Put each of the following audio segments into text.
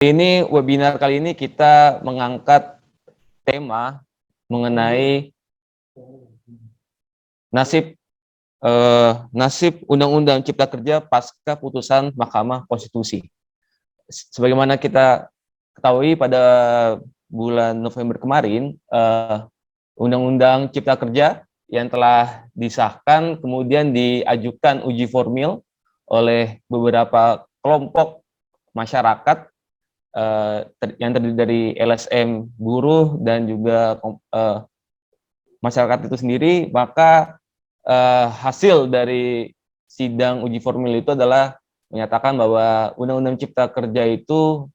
Ini webinar kali ini kita mengangkat tema mengenai nasib Undang-Undang Cipta Kerja pasca putusan Mahkamah Konstitusi. Sebagaimana kita ketahui pada bulan November kemarin, Undang-Undang Cipta Kerja yang telah disahkan kemudian diajukan uji formil oleh beberapa kelompok masyarakat yang terdiri dari LSM buruh dan juga masyarakat itu sendiri, maka hasil dari sidang uji formil itu adalah menyatakan bahwa Undang-Undang Cipta Kerja itu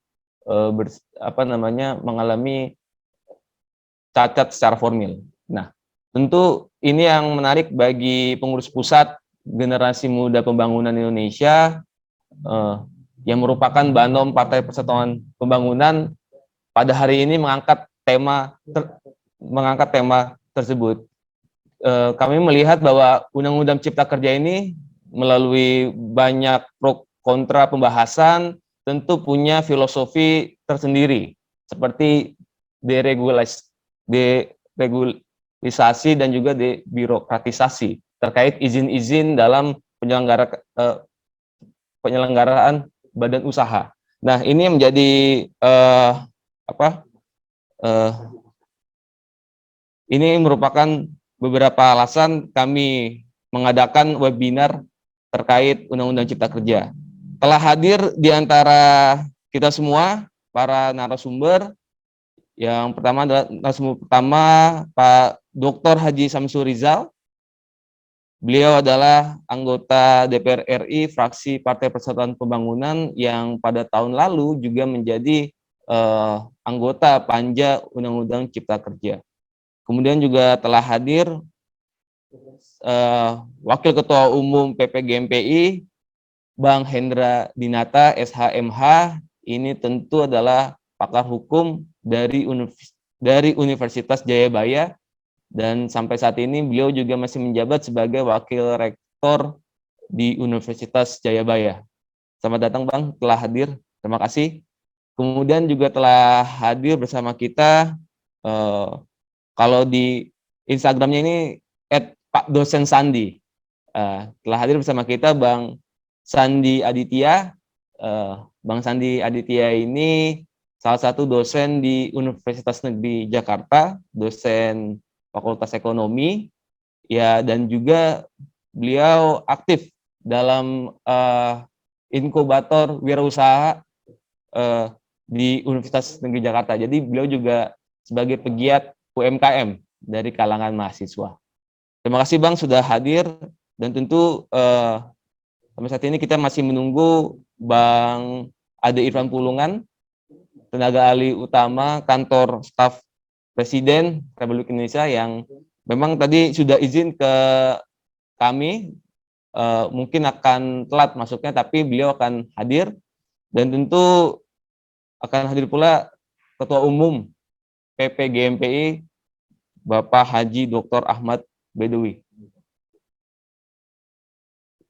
mengalami cacat secara formil. Nah, tentu ini yang menarik bagi pengurus pusat Generasi Muda Pembangunan Indonesia yang merupakan Banom Partai Persatuan Pembangunan pada hari ini mengangkat tema tersebut. Kami melihat bahwa Undang-Undang Cipta Kerja ini melalui banyak pro kontra pembahasan tentu punya filosofi tersendiri seperti deregulasi dan juga debirokratisasi terkait izin-izin dalam penyelenggaraan badan usaha. Nah, ini menjadi ini merupakan beberapa alasan kami mengadakan webinar terkait Undang-Undang Cipta Kerja. Telah hadir di antara kita semua para narasumber. Yang pertama adalah narasumber pertama Pak Dr. Haji Samsul Rizal. Beliau adalah anggota DPR RI fraksi Partai Persatuan Pembangunan yang pada tahun lalu juga menjadi anggota Panja Undang-Undang Cipta Kerja. Kemudian juga telah hadir Wakil Ketua Umum PPGMPI, Bang Hendra Dinata, SHMH. Ini tentu adalah pakar hukum dari Universitas Jayabaya. Dan sampai saat ini beliau juga masih menjabat sebagai Wakil Rektor di Universitas Jayabaya. Selamat datang Bang, telah hadir. Terima kasih. Kemudian juga telah hadir bersama kita, kalau di Instagramnya ini @Pak_Dosen Sandi. Telah hadir bersama kita Bang Sandi Aditya. Bang Sandi Aditya ini salah satu dosen di Universitas Negeri Jakarta, dosen Fakultas Ekonomi, ya, dan juga beliau aktif dalam inkubator wirausaha di Universitas Negeri Jakarta. Jadi beliau juga sebagai pegiat UMKM dari kalangan mahasiswa. Terima kasih Bang sudah hadir, dan tentu sampai saat ini kita masih menunggu Bang Ade Irfan Pulungan, tenaga ahli utama kantor staf Presiden Republik Indonesia, yang memang tadi sudah izin ke kami, mungkin akan telat masuknya, tapi beliau akan hadir. Dan tentu akan hadir pula Ketua Umum PPGMPI, Bapak Haji Dr. Ahmad Bedowi.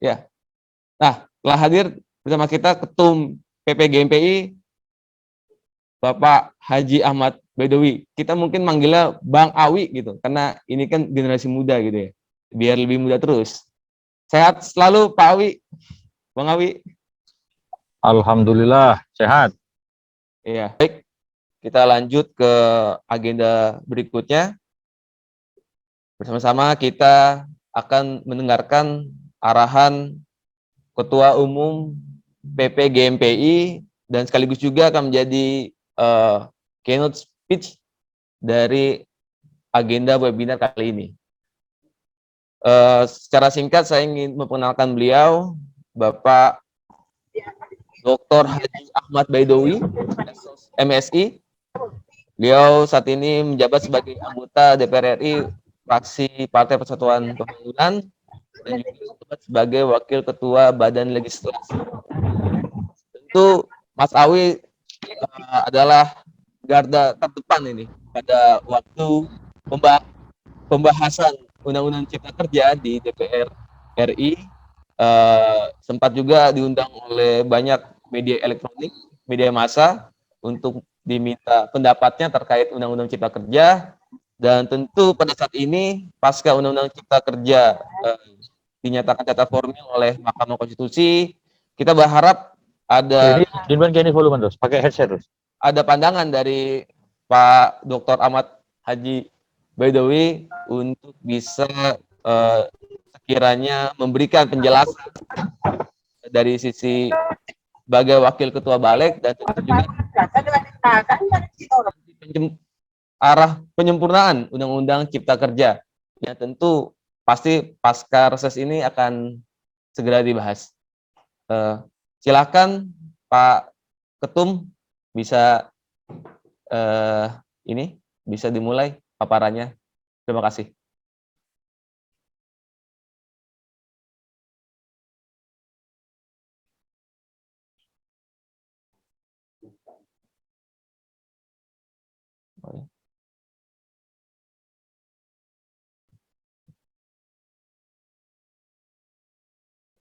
Ya. Nah, telah hadir bersama kita Ketum PPGMPI, Bapak Haji Ahmad Bedowi. Kita mungkin manggilnya Bang Awi gitu, karena ini kan generasi muda gitu ya, biar lebih muda terus. Sehat selalu Pak Awi, Bang Awi. Alhamdulillah, sehat. Iya, baik. Kita lanjut ke agenda berikutnya. Bersama-sama kita akan mendengarkan arahan Ketua Umum PPGMPI dan sekaligus juga akan menjadi keynote speech dari agenda webinar kali ini. Secara singkat saya ingin memperkenalkan beliau, Bapak Dr. Haji Ahmad Baidowi, MSI. Beliau saat ini menjabat sebagai anggota DPR RI fraksi Partai Persatuan Pembangunan dan juga menjabat sebagai Wakil Ketua Badan Legislasi. Tentu Mas Awi adalah garda terdepan ini pada waktu pembahasan Undang-Undang Cipta Kerja di DPR RI. Sempat juga diundang oleh banyak media elektronik, media massa, untuk diminta pendapatnya terkait Undang-Undang Cipta Kerja. Dan tentu pada saat ini pasca Undang-Undang Cipta Kerja dinyatakan cacat formil oleh Mahkamah Konstitusi, kita berharap ada Ini volume terus, pakai headset terus. Ada pandangan dari Pak Dr. Ahmad Haji Baidowi untuk bisa sekiranya memberikan penjelasan dari sisi sebagai wakil ketua balik dan tentu juga arah penyempurnaan Undang-Undang Cipta Kerja. Ya tentu pasti pasca reses ini akan segera dibahas. Silakan Pak Ketum bisa ini bisa dimulai paparannya. Terima kasih.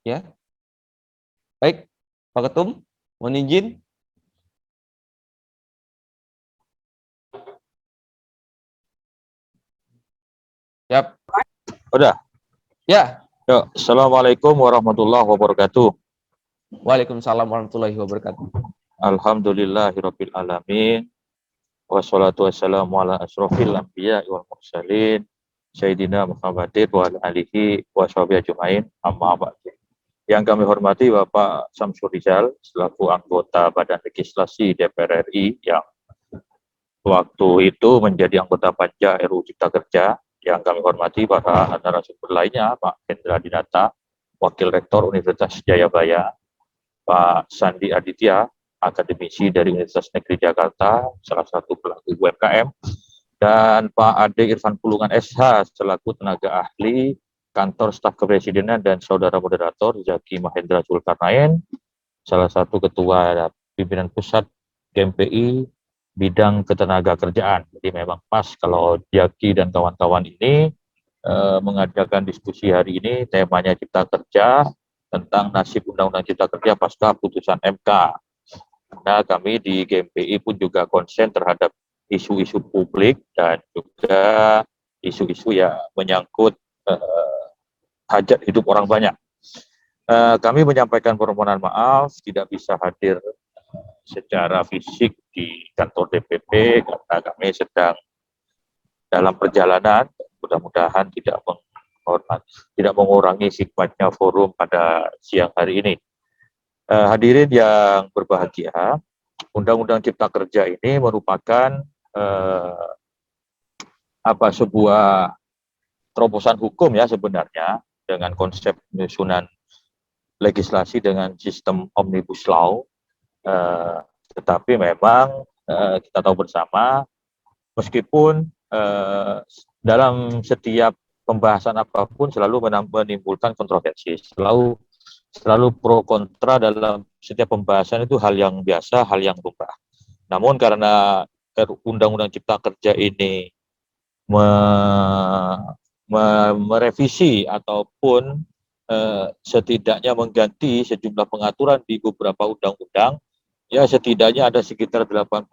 Ya, baik, Pak Ketum, mohon izin. Siap. Udah. Ya. Yo, Assalamualaikum warahmatullahi wabarakatuh. Waalaikumsalam warahmatullahi wabarakatuh. Alhamdulillahirabbil alamin. Wassalatu wassalamu ala asrofil anbiya wal mursalin Sayyidina Muhammadin wa ala alihi wa sahbihi ajmain, amma ba'du. Yang kami hormati Bapak Samsul Rizal selaku anggota Badan Legislasi DPR RI yang waktu itu menjadi anggota Panja RUU Cipta Kerja. Yang kami hormati para narasumber lainnya, Pak Hendra Dinata, Wakil Rektor Universitas Jayabaya, Pak Sandi Aditya, akademisi dari Universitas Negeri Jakarta, salah satu pelaku UMKM, dan Pak Ade Irfan Pulungan SH, selaku tenaga ahli Kantor Staf Kepresidenan, dan saudara moderator Zaki Mahendra Zulkarnain, salah satu ketua pimpinan pusat GMPI bidang ketenaga kerjaan. Jadi memang pas kalau Zaki dan kawan-kawan ini mengadakan diskusi hari ini, temanya Cipta Kerja, tentang nasib Undang-Undang Cipta Kerja pasca putusan MK. Nah, kami di GMPI pun juga konsen terhadap isu-isu publik dan juga isu-isu yang menyangkut hajat hidup orang banyak. Kami menyampaikan permohonan maaf tidak bisa hadir secara fisik di kantor DPP karena kami sedang dalam perjalanan. Mudah-mudahan tidak mengurangi hikmatnya forum pada siang hari ini. Hadirin yang berbahagia, Undang-Undang Cipta Kerja ini merupakan sebuah terobosan hukum ya sebenarnya, dengan konsep penyusunan legislasi dengan sistem omnibus law. Tetapi memang kita tahu bersama, meskipun dalam setiap pembahasan apapun selalu menimbulkan kontroversi, selalu pro kontra dalam setiap pembahasan, itu hal yang biasa, hal yang lumrah. Namun karena Undang-Undang Cipta Kerja ini merevisi ataupun setidaknya mengganti sejumlah pengaturan di beberapa undang-undang, ya setidaknya ada sekitar 88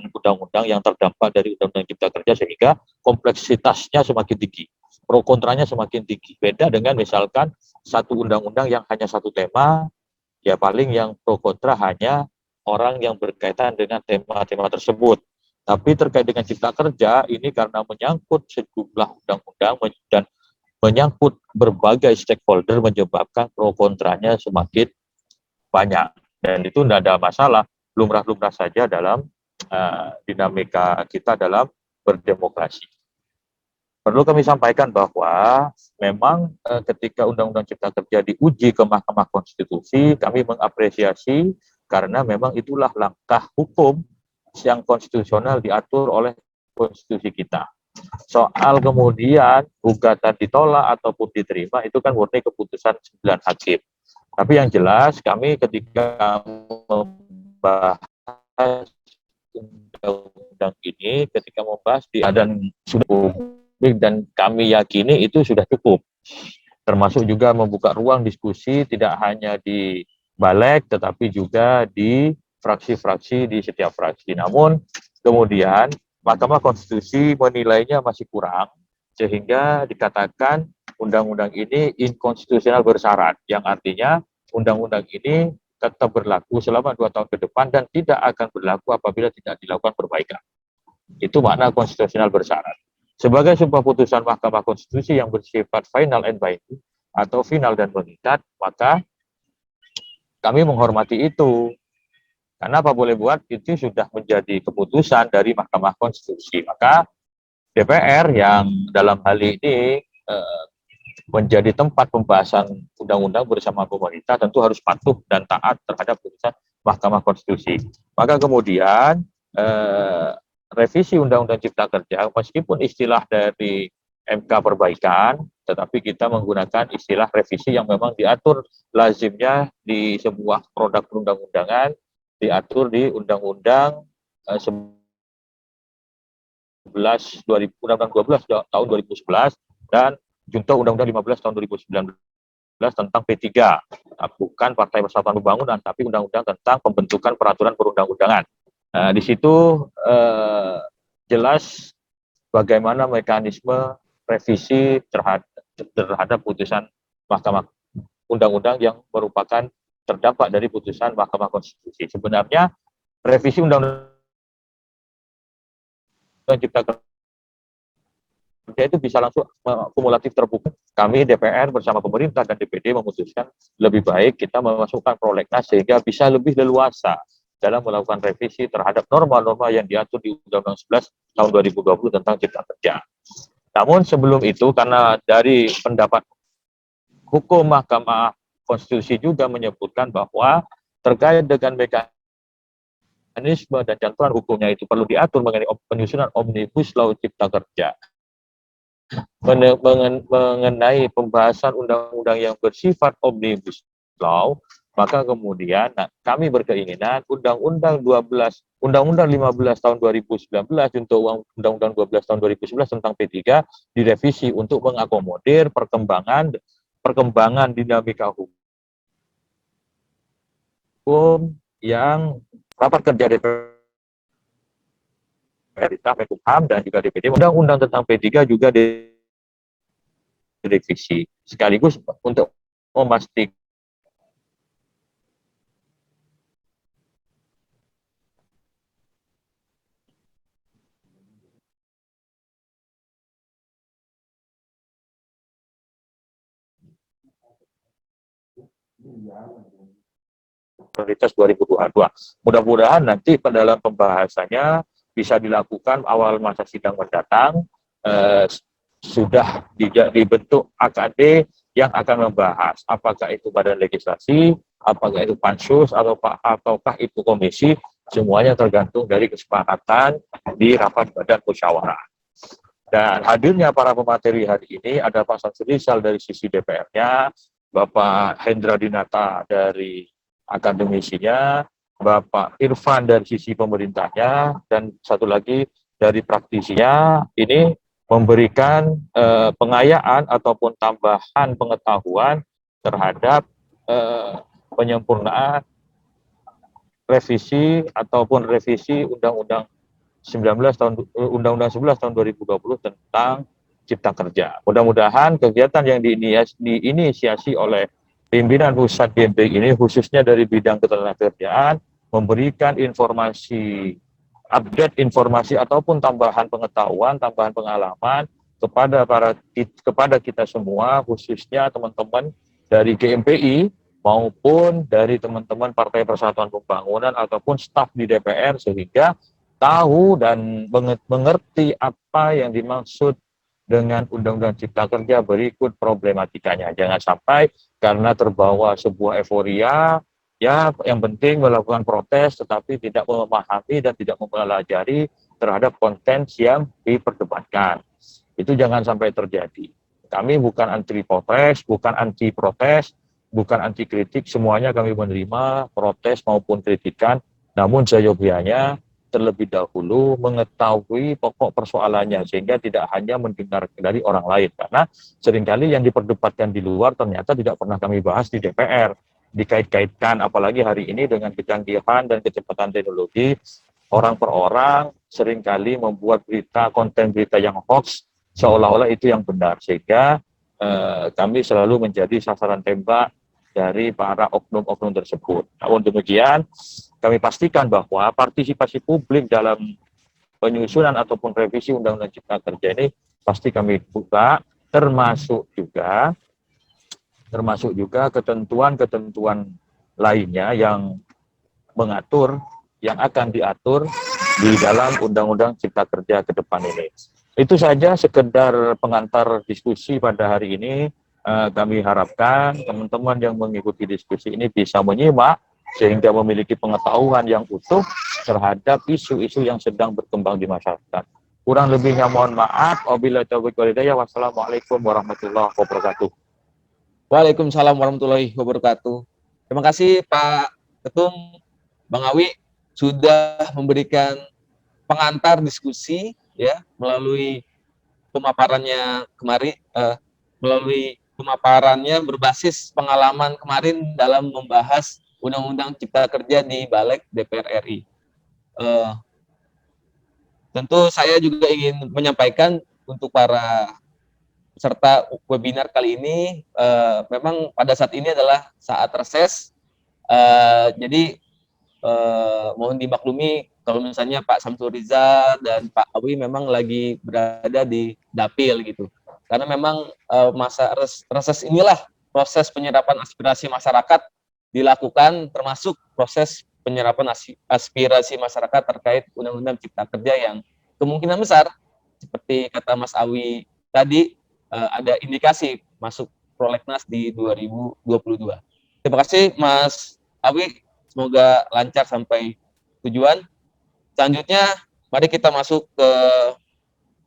undang-undang yang terdampak dari Undang-Undang Cipta Kerja, sehingga kompleksitasnya semakin tinggi, pro kontranya semakin tinggi. Beda dengan misalkan satu undang-undang yang hanya satu tema, ya paling yang pro kontra hanya orang yang berkaitan dengan tema-tema tersebut. Tapi terkait dengan Cipta Kerja ini, karena menyangkut sejumlah undang-undang dan menyangkut berbagai stakeholder, menyebabkan pro kontranya semakin banyak. Dan itu tidak ada masalah, lumrah-lumrah saja dalam dinamika kita dalam berdemokrasi. Perlu kami sampaikan bahwa memang ketika Undang-Undang Cipta Kerja diuji ke Mahkamah Konstitusi, kami mengapresiasi karena memang itulah langkah hukum yang konstitusional diatur oleh konstitusi kita. Soal kemudian gugatan ditolak ataupun diterima, itu kan murni keputusan 9 hakim. Tapi yang jelas kami ketika membahas undang-undang ini, ketika membahas dan sudah publik, dan kami yakini itu sudah cukup. Termasuk juga membuka ruang diskusi tidak hanya di Balik tetapi juga di fraksi-fraksi di setiap fraksi. Namun kemudian Mahkamah Konstitusi menilainya masih kurang, sehingga dikatakan undang-undang ini inkonstitusional bersyarat, yang artinya undang-undang ini tetap berlaku selama 2 tahun ke depan dan tidak akan berlaku apabila tidak dilakukan perbaikan. Itu makna konstitusional bersyarat. Sebagai sebuah putusan Mahkamah Konstitusi yang bersifat final and binding atau final dan mengikat, maka kami menghormati itu. Karena apa boleh buat, itu sudah menjadi keputusan dari Mahkamah Konstitusi. Maka DPR yang dalam hal ini menjadi tempat pembahasan undang-undang bersama pemerintah tentu harus patuh dan taat terhadap putusan Mahkamah Konstitusi. Maka kemudian revisi Undang-Undang Cipta Kerja, meskipun istilah dari MK perbaikan, tetapi kita menggunakan istilah revisi yang memang diatur lazimnya di sebuah produk perundang-undangan, diatur di Undang-Undang 11 Undang-Undang 12 tahun 2011 dan Junto Undang-Undang 15 tahun 2019 tentang P3. Bukan Partai Persatuan Pembangunan, tapi Undang-Undang tentang pembentukan peraturan perundang-undangan. Di situ jelas bagaimana mekanisme revisi terhadap putusan Mahkamah Undang-Undang yang merupakan terdampak dari putusan Mahkamah Konstitusi. Sebenarnya revisi Undang-Undang Cipta Kerja itu bisa langsung kumulatif terbuka. Kami DPR bersama pemerintah dan DPD memutuskan lebih baik kita memasukkan prolegnas sehingga bisa lebih leluasa dalam melakukan revisi terhadap norma-norma yang diatur di Undang-Undang 11 tahun 2020 tentang Cipta Kerja. Namun sebelum itu, karena dari pendapat hukum Mahkamah Konstitusi juga menyebutkan bahwa terkait dengan mekanisme dan cantuan hukumnya itu perlu diatur mengenai penyusunan Omnibus Law Cipta Kerja. Mengenai pembahasan undang-undang yang bersifat Omnibus Law, maka kemudian kami berkeinginan Undang-Undang 15 tahun 2019 untuk Undang-Undang 12 tahun 2011 tentang P3 direvisi untuk mengakomodir perkembangan dinamika hukum yang rapat kerja DPR, Menkumham dan juga DPD. Undang-undang tentang P3 juga direvisi sekaligus untuk memastikan prioritas 2022. Mudah-mudahan nanti dalam pembahasannya bisa dilakukan awal masa sidang mendatang, sudah dibentuk AKD yang akan membahas apakah itu badan legislasi, apakah itu pansus, ataukah itu komisi, semuanya tergantung dari kesepakatan di rapat badan musyawarah. Dan hadirnya para pemateri hari ini ada Pak Samsul Rizal dari sisi DPR-nya, Bapak Hendra Dinata dari akademisinya, Bapak Irfan dari sisi pemerintahnya, dan satu lagi dari praktisinya. Ini memberikan pengayaan ataupun tambahan pengetahuan terhadap penyempurnaan revisi ataupun revisi Undang-Undang 11 tahun 2020 tentang Cipta Kerja. Mudah-mudahan kegiatan yang diinisiasi oleh pimpinan pusat GMPI ini khususnya dari bidang ketenagakerjaan memberikan informasi, update informasi ataupun tambahan pengetahuan, tambahan pengalaman kepada kita semua, khususnya teman-teman dari GMPI maupun dari teman-teman Partai Persatuan Pembangunan ataupun staf di DPR, sehingga tahu dan mengerti apa yang dimaksud dengan Undang-Undang Cipta Kerja berikut problematikanya. Jangan sampai karena terbawa sebuah euforia, ya yang penting melakukan protes tetapi tidak memahami dan tidak mempelajari terhadap konten yang diperdebatkan. Itu jangan sampai terjadi. Kami bukan anti protes, bukan anti protes, bukan anti kritik, semuanya kami menerima protes maupun kritikan, namun seyogianya terlebih dahulu mengetahui pokok persoalannya sehingga tidak hanya mendengar dari orang lain, karena seringkali yang diperdebatkan di luar ternyata tidak pernah kami bahas di DPR. dikait-kaitkan, apalagi hari ini dengan kecanggihan dan kecepatan teknologi, orang per orang seringkali membuat berita, konten berita yang hoax, seolah-olah itu yang benar, sehingga kami selalu menjadi sasaran tembak dari para oknum-oknum tersebut. Namun demikian, kami pastikan bahwa partisipasi publik dalam penyusunan ataupun revisi Undang-Undang Cipta Kerja ini pasti kami buka, termasuk juga ketentuan-ketentuan lainnya yang mengatur, yang akan diatur di dalam Undang-Undang Cipta Kerja ke depan ini. Itu saja sekedar pengantar diskusi pada hari ini. Kami harapkan teman-teman yang mengikuti diskusi ini bisa menyimak sehingga memiliki pengetahuan yang utuh terhadap isu-isu yang sedang berkembang di masyarakat. Kurang lebihnya mohon maaf. Wabillahi taufiq wal hidayah. Wassalamualaikum warahmatullahi wabarakatuh. Waalaikumsalam warahmatullahi wabarakatuh. Terima kasih Pak Ketum, Bang Awi sudah memberikan pengantar diskusi ya melalui pemaparannya kemarin, melalui pemaparannya berbasis pengalaman kemarin dalam membahas Undang-Undang Cipta Kerja di Balik DPR RI. Tentu saya juga ingin menyampaikan untuk para peserta webinar kali ini, memang pada saat ini adalah saat reses, jadi mohon dimaklumi kalau misalnya Pak Samsul Rizal dan Pak Awi memang lagi berada di dapil gitu. Karena memang masa reses inilah proses penyerapan aspirasi masyarakat dilakukan, termasuk proses penyerapan aspirasi masyarakat terkait Undang-Undang Cipta Kerja yang kemungkinan besar seperti kata Mas Awi tadi ada indikasi masuk prolegnas di 2022. Terima kasih Mas Awi, semoga lancar sampai tujuan. Selanjutnya, mari kita masuk ke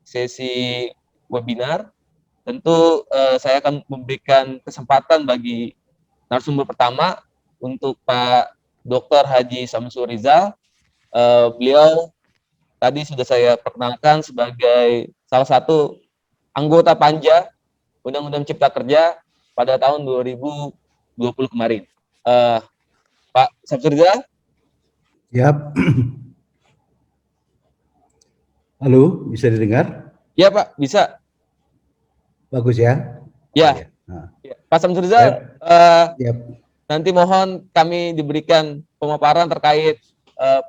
sesi webinar. Tentu saya akan memberikan kesempatan bagi narasumber pertama untuk Pak Dr. Haji Samsul Rizal. Beliau tadi sudah saya perkenalkan sebagai salah satu anggota Panja Undang-Undang Cipta Kerja pada tahun 2020 kemarin. Pak Samsul Rizal? Yap. Halo, bisa didengar? Ya Pak, bisa. Bagus ya? Ya. Nah. Pak Samsul Rizal, Yap. nanti mohon kami diberikan pemaparan terkait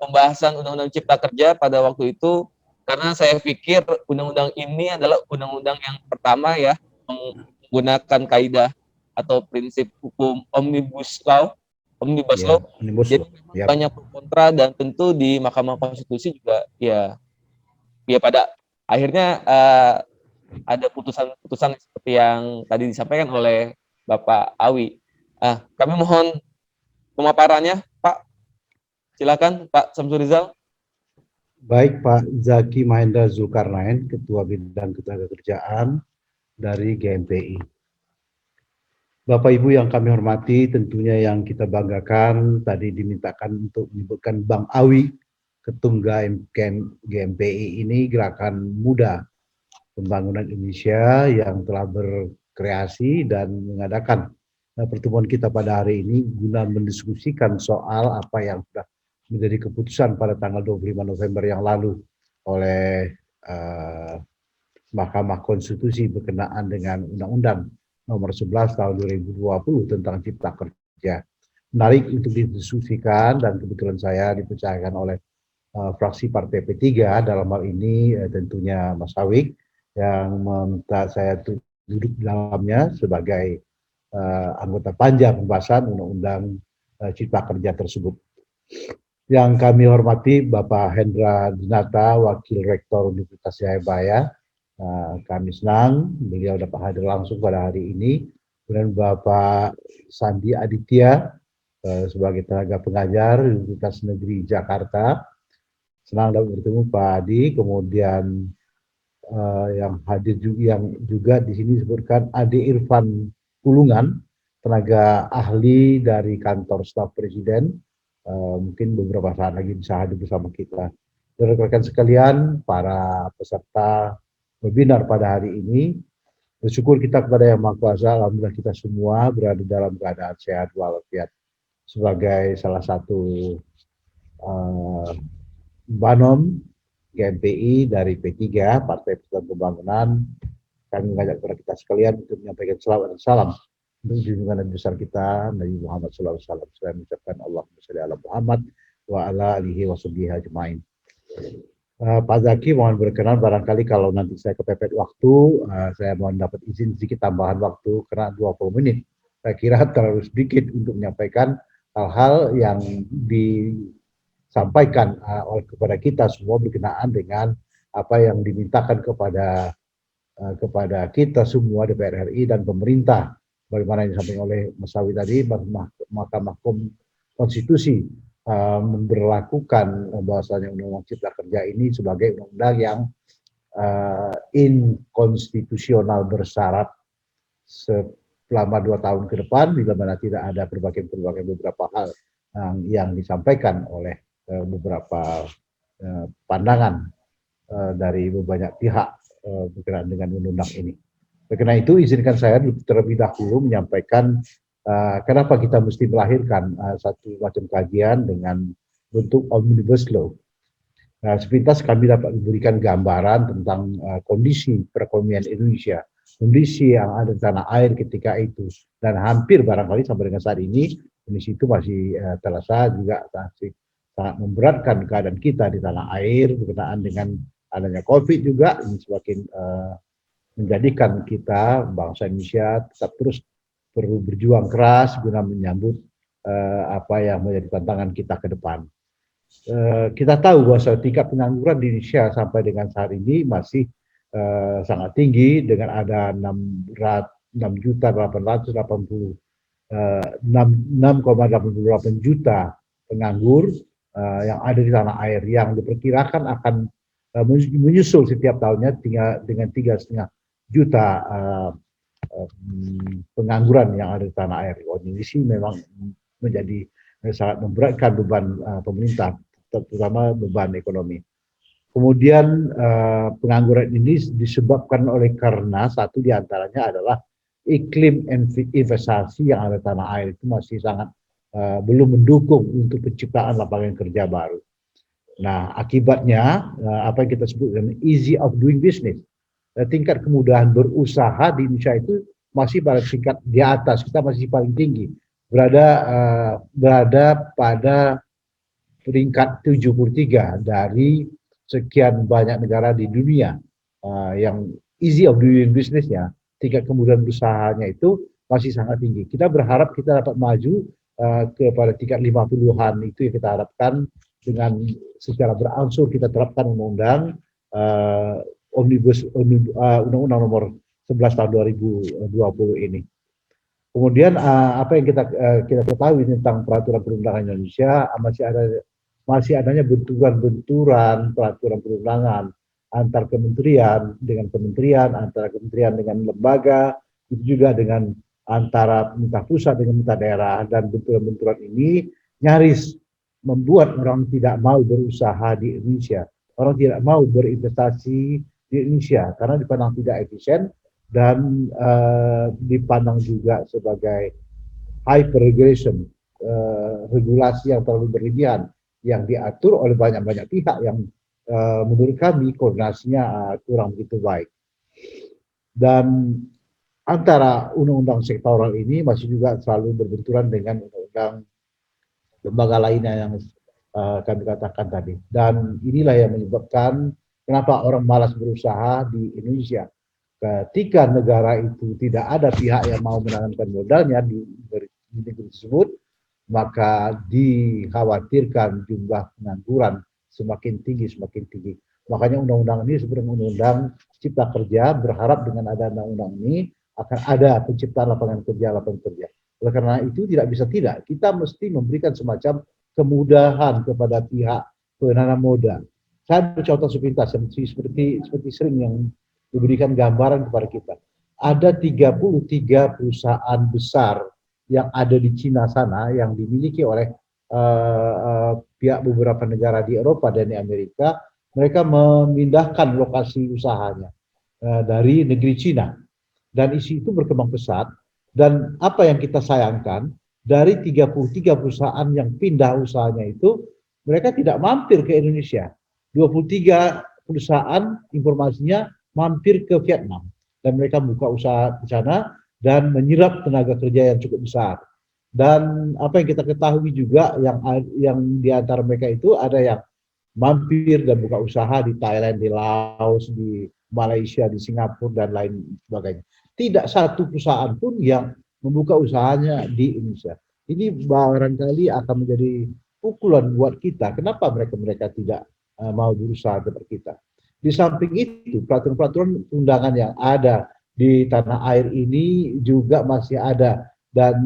pembahasan Undang-Undang Cipta Kerja pada waktu itu, karena saya pikir undang-undang ini adalah undang-undang yang pertama ya menggunakan kaidah atau prinsip hukum omnibus law. Jadi banyak pro kontra dan tentu di Mahkamah Konstitusi juga ya pada akhirnya ada putusan-putusan seperti yang tadi disampaikan oleh Bapak Awi. Kami mohon pemaparannya, Pak. Silakan, Pak Samsul Rizal. Baik, Pak Zaki Mahendra Zulkarnain, Ketua Bidang Ketenagakerjaan dari GMPI. Bapak Ibu yang kami hormati, tentunya yang kita banggakan tadi dimintakan untuk menyebutkan Bang Awi, Ketum GMPI ini Gerakan Muda Pembangunan Indonesia yang telah berkreasi dan mengadakan pertemuan kita pada hari ini guna mendiskusikan soal apa yang sudah menjadi keputusan pada tanggal 25 November yang lalu oleh Mahkamah Konstitusi berkenaan dengan Undang-Undang Nomor 11 Tahun 2020 tentang Cipta Kerja. Menarik untuk didiskusikan dan kebetulan saya dipercayakan oleh fraksi Partai P3 dalam hal ini tentunya Mas Awik yang meminta saya duduk di dalamnya sebagai anggota panja pembahasan Undang-Undang Cipta Kerja tersebut. Yang kami hormati Bapak Hendra Dinata, Wakil Rektor Universitas Jayabaya. Kami senang beliau dapat hadir langsung pada hari ini. Kemudian Bapak Sandi Aditya sebagai tenaga pengajar Universitas Negeri Jakarta. Senang dapat bertemu Pak Adi. Kemudian yang hadir juga di sini disebutkan Ade Irfan Pulungan, tenaga ahli dari kantor staf presiden. Mungkin beberapa saat lagi bisa hadir bersama kita. Rekan-rekan sekalian, para peserta webinar pada hari ini, bersyukur kita kepada Yang Maha Kuasa, alhamdulillah kita semua berada dalam keadaan sehat walafiat. sebagai salah satu uh, banom GMPI dari P3 Partai Persatuan Pembangunan. Kami mengajak kepada kita sekalian untuk menyampaikan selawat dan salam untuk junjungan Nabi besar kita Nabi Muhammad SAW. Saya mengucapkan Allahumma sholli ala Muhammad wa ala alihi wa sahbihi ajmain. Pak Zaki mohon berkenan, barangkali kalau nanti saya kepepet waktu, saya mohon dapat izin sedikit tambahan waktu karena 20 menit. Saya kira terlalu sedikit untuk menyampaikan hal-hal yang disampaikan oleh kepada kita semua berkenaan dengan apa yang dimintakan kepada kita semua DPR RI dan pemerintah. Bagaimana yang disampaikan oleh Mas Sawi tadi, Mahkamah Konstitusi memberlakukan bahwasanya Undang-Undang Cipta Kerja ini sebagai undang-undang yang inkonstitusional bersyarat selama 2 tahun ke depan bila mana tidak ada perbaikan beberapa hal yang disampaikan oleh beberapa pandangan dari banyak pihak berkenaan dengan undang-undang ini. Karena itu izinkan saya terlebih dahulu menyampaikan kenapa kita mesti melahirkan satu macam kajian dengan bentuk omnibus law. Sepintas kami dapat memberikan gambaran tentang kondisi perekonomian Indonesia, kondisi yang ada di tanah air ketika itu, dan hampir barangkali sampai dengan saat ini kondisi itu masih terasa juga sangat memberatkan keadaan kita di tanah air berkenaan dengan adanya COVID juga. Ini semakin menjadikan kita bangsa Indonesia tetap terus perlu berjuang keras guna menyambut apa yang menjadi tantangan kita ke depan. Kita tahu bahwa tingkat pengangguran di Indonesia sampai dengan saat ini masih sangat tinggi dengan ada 6.888 juta penganggur yang ada di tanah air, yang diperkirakan akan menyusul setiap tahunnya dengan 3,5 juta pengangguran yang ada di tanah air. Kondisi memang menjadi sangat memberatkan beban pemerintah, terutama beban ekonomi. Kemudian pengangguran ini disebabkan karena satu diantaranya adalah iklim investasi yang ada di tanah air itu masih sangat belum mendukung untuk penciptaan lapangan kerja baru. Nah, akibatnya apa yang kita sebut dengan easy of doing business, tingkat kemudahan berusaha di Indonesia itu masih pada tingkat di atas, kita masih paling tinggi, berada pada peringkat 73 dari sekian banyak negara di dunia yang easy of doing business-nya, tingkat kemudahan berusahanya itu masih sangat tinggi. Kita berharap kita dapat maju kepada tingkat 50-an, itu yang kita harapkan dengan secara berangsur kita terapkan undang-undang Undang-Undang Nomor 11 tahun 2020 ini. Kemudian apa yang kita ketahui tentang peraturan perundangan Indonesia, masih adanya benturan peraturan perundangan antar kementerian dengan kementerian, antara kementerian dengan lembaga, itu juga dengan antara pemerintah pusat dengan pemerintah daerah, dan benturan-benturan ini nyaris membuat orang tidak mau berusaha di Indonesia, orang tidak mau berinvestasi di Indonesia karena dipandang tidak efisien dan dipandang juga sebagai hyper regulation, regulasi yang terlalu berlebihan yang diatur oleh banyak pihak yang menurut kami koordinasinya kurang begitu baik. Dan antara undang-undang sektoral ini masih juga selalu berbenturan dengan undang-undang lembaga lainnya yang kami katakan tadi. Dan inilah yang menyebabkan kenapa orang malas berusaha di Indonesia. Ketika negara itu tidak ada pihak yang mau menanamkan modalnya di negeri tersebut, maka dikhawatirkan jumlah pengangguran semakin tinggi. Makanya undang-undang ini sebenarnya undang-undang Cipta Kerja, berharap dengan ada undang-undang ini akan ada penciptaan lapangan kerja. Oleh karena itu tidak bisa tidak, kita mesti memberikan semacam kemudahan kepada pihak penanam modal. Saya bercontoh sepintas seperti sering yang diberikan gambaran kepada kita. Ada 33 perusahaan besar yang ada di Cina sana yang dimiliki oleh pihak beberapa negara di Eropa dan di Amerika. Mereka memindahkan lokasi usahanya dari negeri Cina, dan isu itu berkembang pesat. Dan apa yang kita sayangkan, dari 33 perusahaan yang pindah usahanya itu, mereka tidak mampir ke Indonesia. 23 perusahaan informasinya mampir ke Vietnam. Dan mereka buka usaha di sana dan menyerap tenaga kerja yang cukup besar. Dan apa yang kita ketahui juga, yang di antara mereka itu ada yang mampir dan buka usaha di Thailand, di Laos, di Malaysia, di Singapura, dan lain sebagainya. Tidak satu perusahaan pun yang membuka usahanya di Indonesia. Ini barangkali akan menjadi pukulan buat kita. Kenapa mereka tidak mau berusaha seperti kita? Di samping itu, peraturan-peraturan undangan yang ada di tanah air ini juga masih ada dan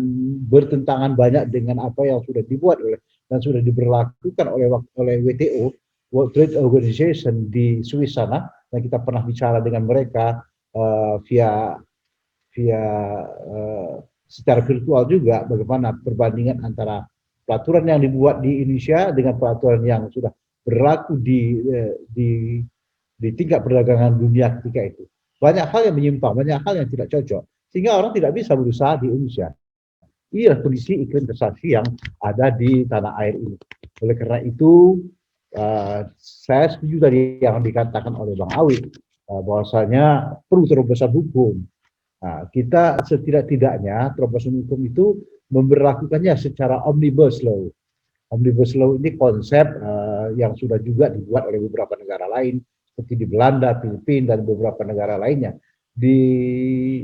bertentangan banyak dengan apa yang sudah dibuat oleh dan sudah diberlakukan oleh WTO, World Trade Organization di Swiss sana. Dan kita pernah bicara dengan mereka via secara virtual juga, bagaimana perbandingan antara peraturan yang dibuat di Indonesia dengan peraturan yang sudah berlaku di tingkat perdagangan dunia ketika itu. Banyak hal yang menyimpang, banyak hal yang tidak cocok, sehingga orang tidak bisa berusaha di Indonesia. Inilah kondisi iklim investasi yang ada di tanah air ini. Oleh karena itu, saya setuju tadi yang dikatakan oleh Bang Awi, bahwasanya perlu terobosan hukum. Nah, kita setidak-tidaknya terobosan hukum itu memberlakukannya secara omnibus law. Omnibus law ini konsep yang sudah juga dibuat oleh beberapa negara lain, seperti di Belanda, Filipina, dan beberapa negara lainnya. Di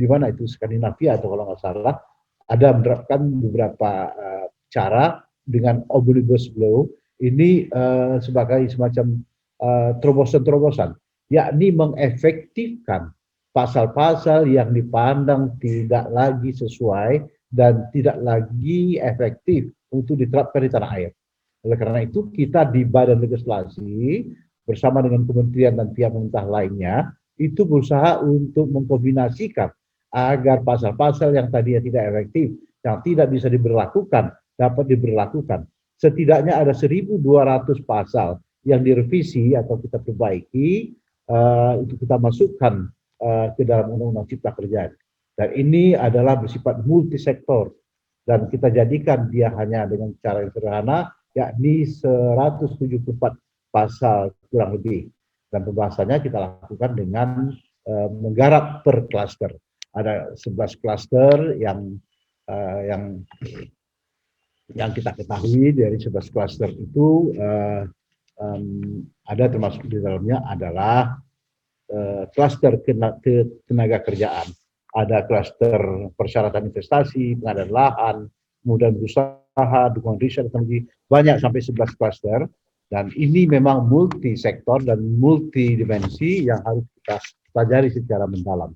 mana itu, Skandinavia atau kalau nggak salah, ada menerapkan beberapa cara dengan omnibus law ini sebagai semacam terobosan-terobosan, yakni mengefektifkan pasal-pasal yang dipandang tidak lagi sesuai dan tidak lagi efektif untuk diterapkan di tanah air. Oleh karena itu, kita di Badan Legislasi bersama dengan kementerian dan pihak pemerintah lainnya itu berusaha untuk mengkombinasikan agar pasal-pasal yang tadinya tidak efektif, yang tidak bisa diberlakukan, dapat diberlakukan. Setidaknya ada 1.200 pasal yang direvisi atau kita perbaiki, itu kita masukkan ke dalam Undang-Undang Cipta Kerja. Dan ini adalah bersifat multisektor. Dan kita jadikan dia hanya dengan cara yang sederhana, yakni 174 pasal kurang lebih. Dan pembahasannya kita lakukan dengan menggarap per klaster. Ada 11 klaster yang kita ketahui. Dari 11 klaster itu ada termasuk di dalamnya adalah klaster tenaga kerjaan. Ada klaster persyaratan investasi, pengadaan lahan, kemudian berusaha, dukungan riset, teknologi, banyak sampai 11 klaster. Dan ini memang multi sektor dan multi dimensi yang harus kita pelajari secara mendalam.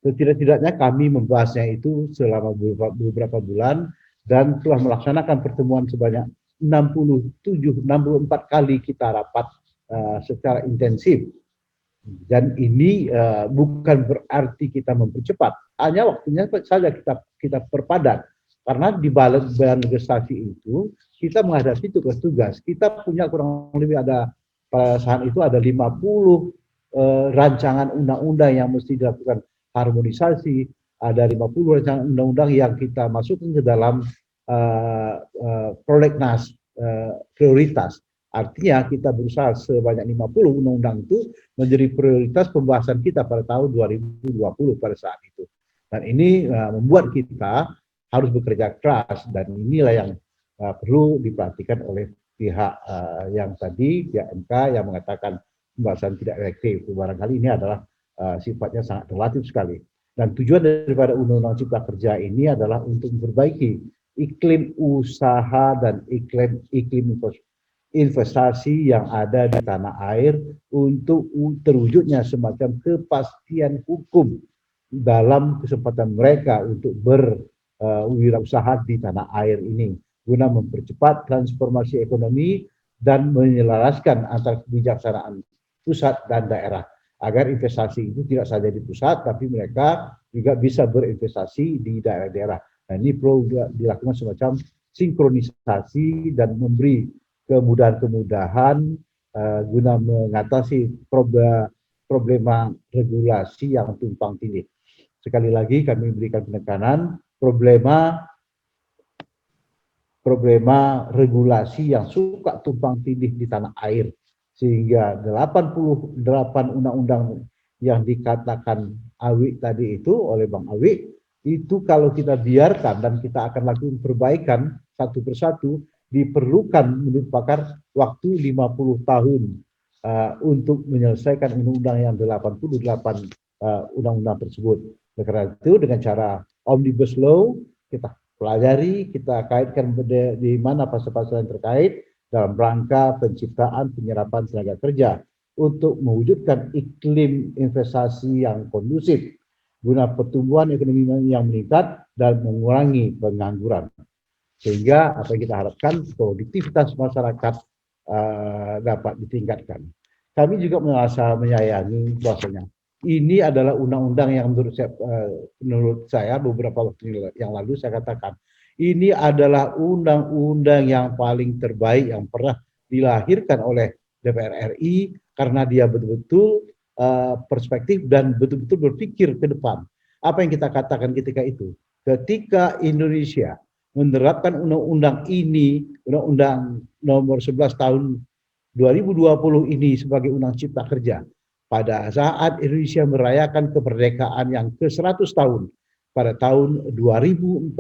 Setidak-tidaknya kami membahasnya itu selama beberapa bulan dan telah melaksanakan pertemuan sebanyak 64 kali kita rapat secara intensif. Dan ini bukan berarti kita mempercepat, hanya waktunya saja kita perpadat. Karena di badan legislasi itu kita menghadapi tugas-tugas. Kita punya kurang lebih ada pada saat itu ada 50 rancangan undang-undang yang mesti dilakukan harmonisasi. Ada 50 rancangan undang-undang yang kita masukkan ke dalam prolegnas prioritas. Artinya kita berusaha sebanyak 50 undang-undang itu menjadi prioritas pembahasan kita pada tahun 2020 pada saat itu. Dan ini membuat kita harus bekerja keras, dan inilah yang perlu diperhatikan oleh pihak yang tadi, pihak MK yang mengatakan pembahasan tidak efektif. Barangkali ini adalah sifatnya sangat relatif sekali. Dan tujuan daripada Undang-Undang Cipta Kerja ini adalah untuk memperbaiki iklim usaha dan iklim investasi yang ada di tanah air untuk terwujudnya semacam kepastian hukum dalam kesempatan mereka untuk berwirausaha di tanah air ini, guna mempercepat transformasi ekonomi dan menyelaraskan antara kebijaksanaan pusat dan daerah, agar investasi itu tidak saja di pusat, tapi mereka juga bisa berinvestasi di daerah-daerah. Nah, ini perlu dilakukan semacam sinkronisasi dan memberi kemudahan-kemudahan guna mengatasi problema regulasi yang tumpang tindih. Sekali lagi kami berikan penekanan, problema problema regulasi yang suka tumpang tindih di tanah air, sehingga 88 undang-undang yang dikatakan Awi tadi itu oleh Bang Awi, itu kalau kita biarkan dan kita akan lakukan perbaikan satu persatu, diperlukan menurut pakar waktu 50 tahun untuk menyelesaikan undang-undang yang 88 undang-undang tersebut. Karena itu dengan cara omnibus law kita pelajari, kita kaitkan di mana pasal-pasal yang terkait dalam rangka penciptaan penyerapan tenaga kerja untuk mewujudkan iklim investasi yang kondusif guna pertumbuhan ekonomi yang meningkat dan mengurangi pengangguran. Sehingga apa yang kita harapkan produktivitas masyarakat dapat ditingkatkan. Kami juga merasa menyayangi bahwasanya ini adalah undang-undang yang menurut saya beberapa waktu yang lalu saya katakan ini adalah undang-undang yang paling terbaik yang pernah dilahirkan oleh DPR RI karena dia betul-betul perspektif dan betul-betul berpikir ke depan. Apa yang kita katakan ketika itu? Ketika Indonesia menerapkan undang-undang ini, undang-undang nomor 11 tahun 2020 ini sebagai undang cipta kerja, pada saat Indonesia merayakan kemerdekaan yang ke-100 tahun pada tahun 2045,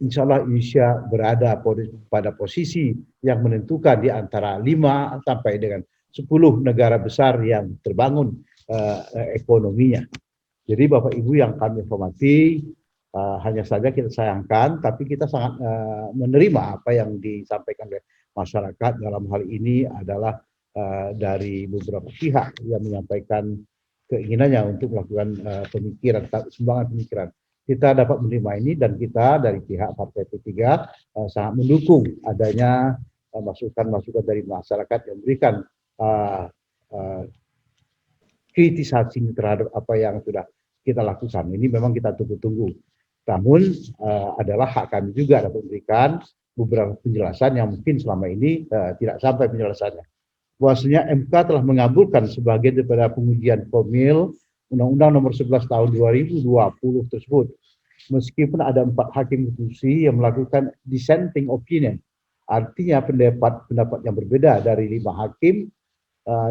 insya Allah Indonesia berada pada posisi yang menentukan di antara 5 sampai dengan 10 negara besar yang terbangun ekonominya. Jadi Bapak Ibu yang kami hormati, hanya saja kita sayangkan, tapi kita sangat menerima apa yang disampaikan oleh masyarakat dalam hal ini adalah dari beberapa pihak yang menyampaikan keinginannya untuk melakukan sumbangan pemikiran. Kita dapat menerima ini dan kita dari pihak Partai P3 sangat mendukung adanya masukan-masukan dari masyarakat yang memberikan kritisasi terhadap apa yang sudah kita lakukan. Ini memang kita tunggu-tunggu. Namun adalah hak kami juga dapat memberikan beberapa penjelasan yang mungkin selama ini tidak sampai penjelasannya. Bahwasanya MK telah mengabulkan sebagian daripada pengujian formil Undang-Undang Nomor 11 Tahun 2020 tersebut. Meskipun ada 4 hakim konstitusi yang melakukan dissenting opinion, artinya pendapat yang berbeda dari 5 hakim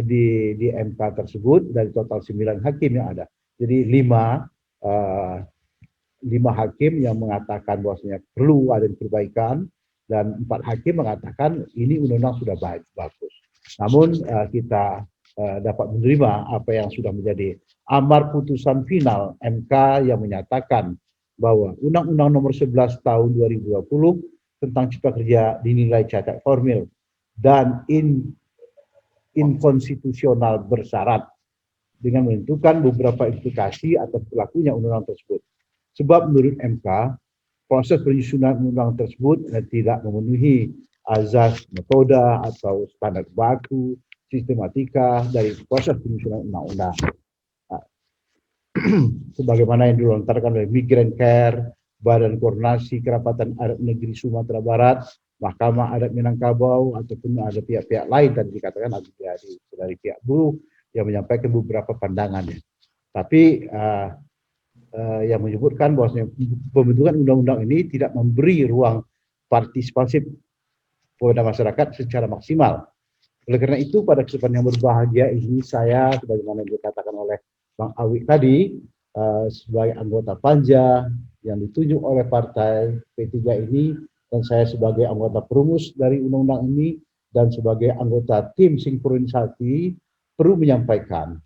di MK tersebut dari total 9 hakim yang ada. Jadi 5 hakim yang mengatakan bahwasanya perlu ada perbaikan dan 4 hakim mengatakan ini undang-undang sudah bagus. Namun kita dapat menerima apa yang sudah menjadi amar putusan final MK yang menyatakan bahwa Undang-Undang Nomor 11 Tahun 2020 tentang Cipta Kerja dinilai cacat formil dan inkonstitusional bersyarat dengan menentukan beberapa implikasi atas berlakunya undang-undang tersebut. Sebab menurut MK, proses penyusunan undang-undang tersebut tidak memenuhi azas metode atau standar baku sistematika dari proses penyusunan undang-undang. Sebagaimana yang dilontarkan oleh Migrant Care, Badan Koordinasi Kerapatan Adat Negeri Sumatera Barat, Mahkamah Adat Minangkabau, ataupun ada pihak-pihak lain tadi dikatakan dari pihak buruh yang menyampaikan beberapa pandangannya. Tapi yang menyebutkan bahwa pembentukan undang-undang ini tidak memberi ruang partisipasi kepada masyarakat secara maksimal. Oleh karena itu pada kesempatan yang berbahagia ini saya, sebagaimana yang dikatakan oleh Bang Awi tadi, sebagai anggota Panja yang ditunjuk oleh Partai P3 ini, dan saya sebagai anggota perumus dari undang-undang ini, dan sebagai anggota tim sinkronisasi, perlu menyampaikan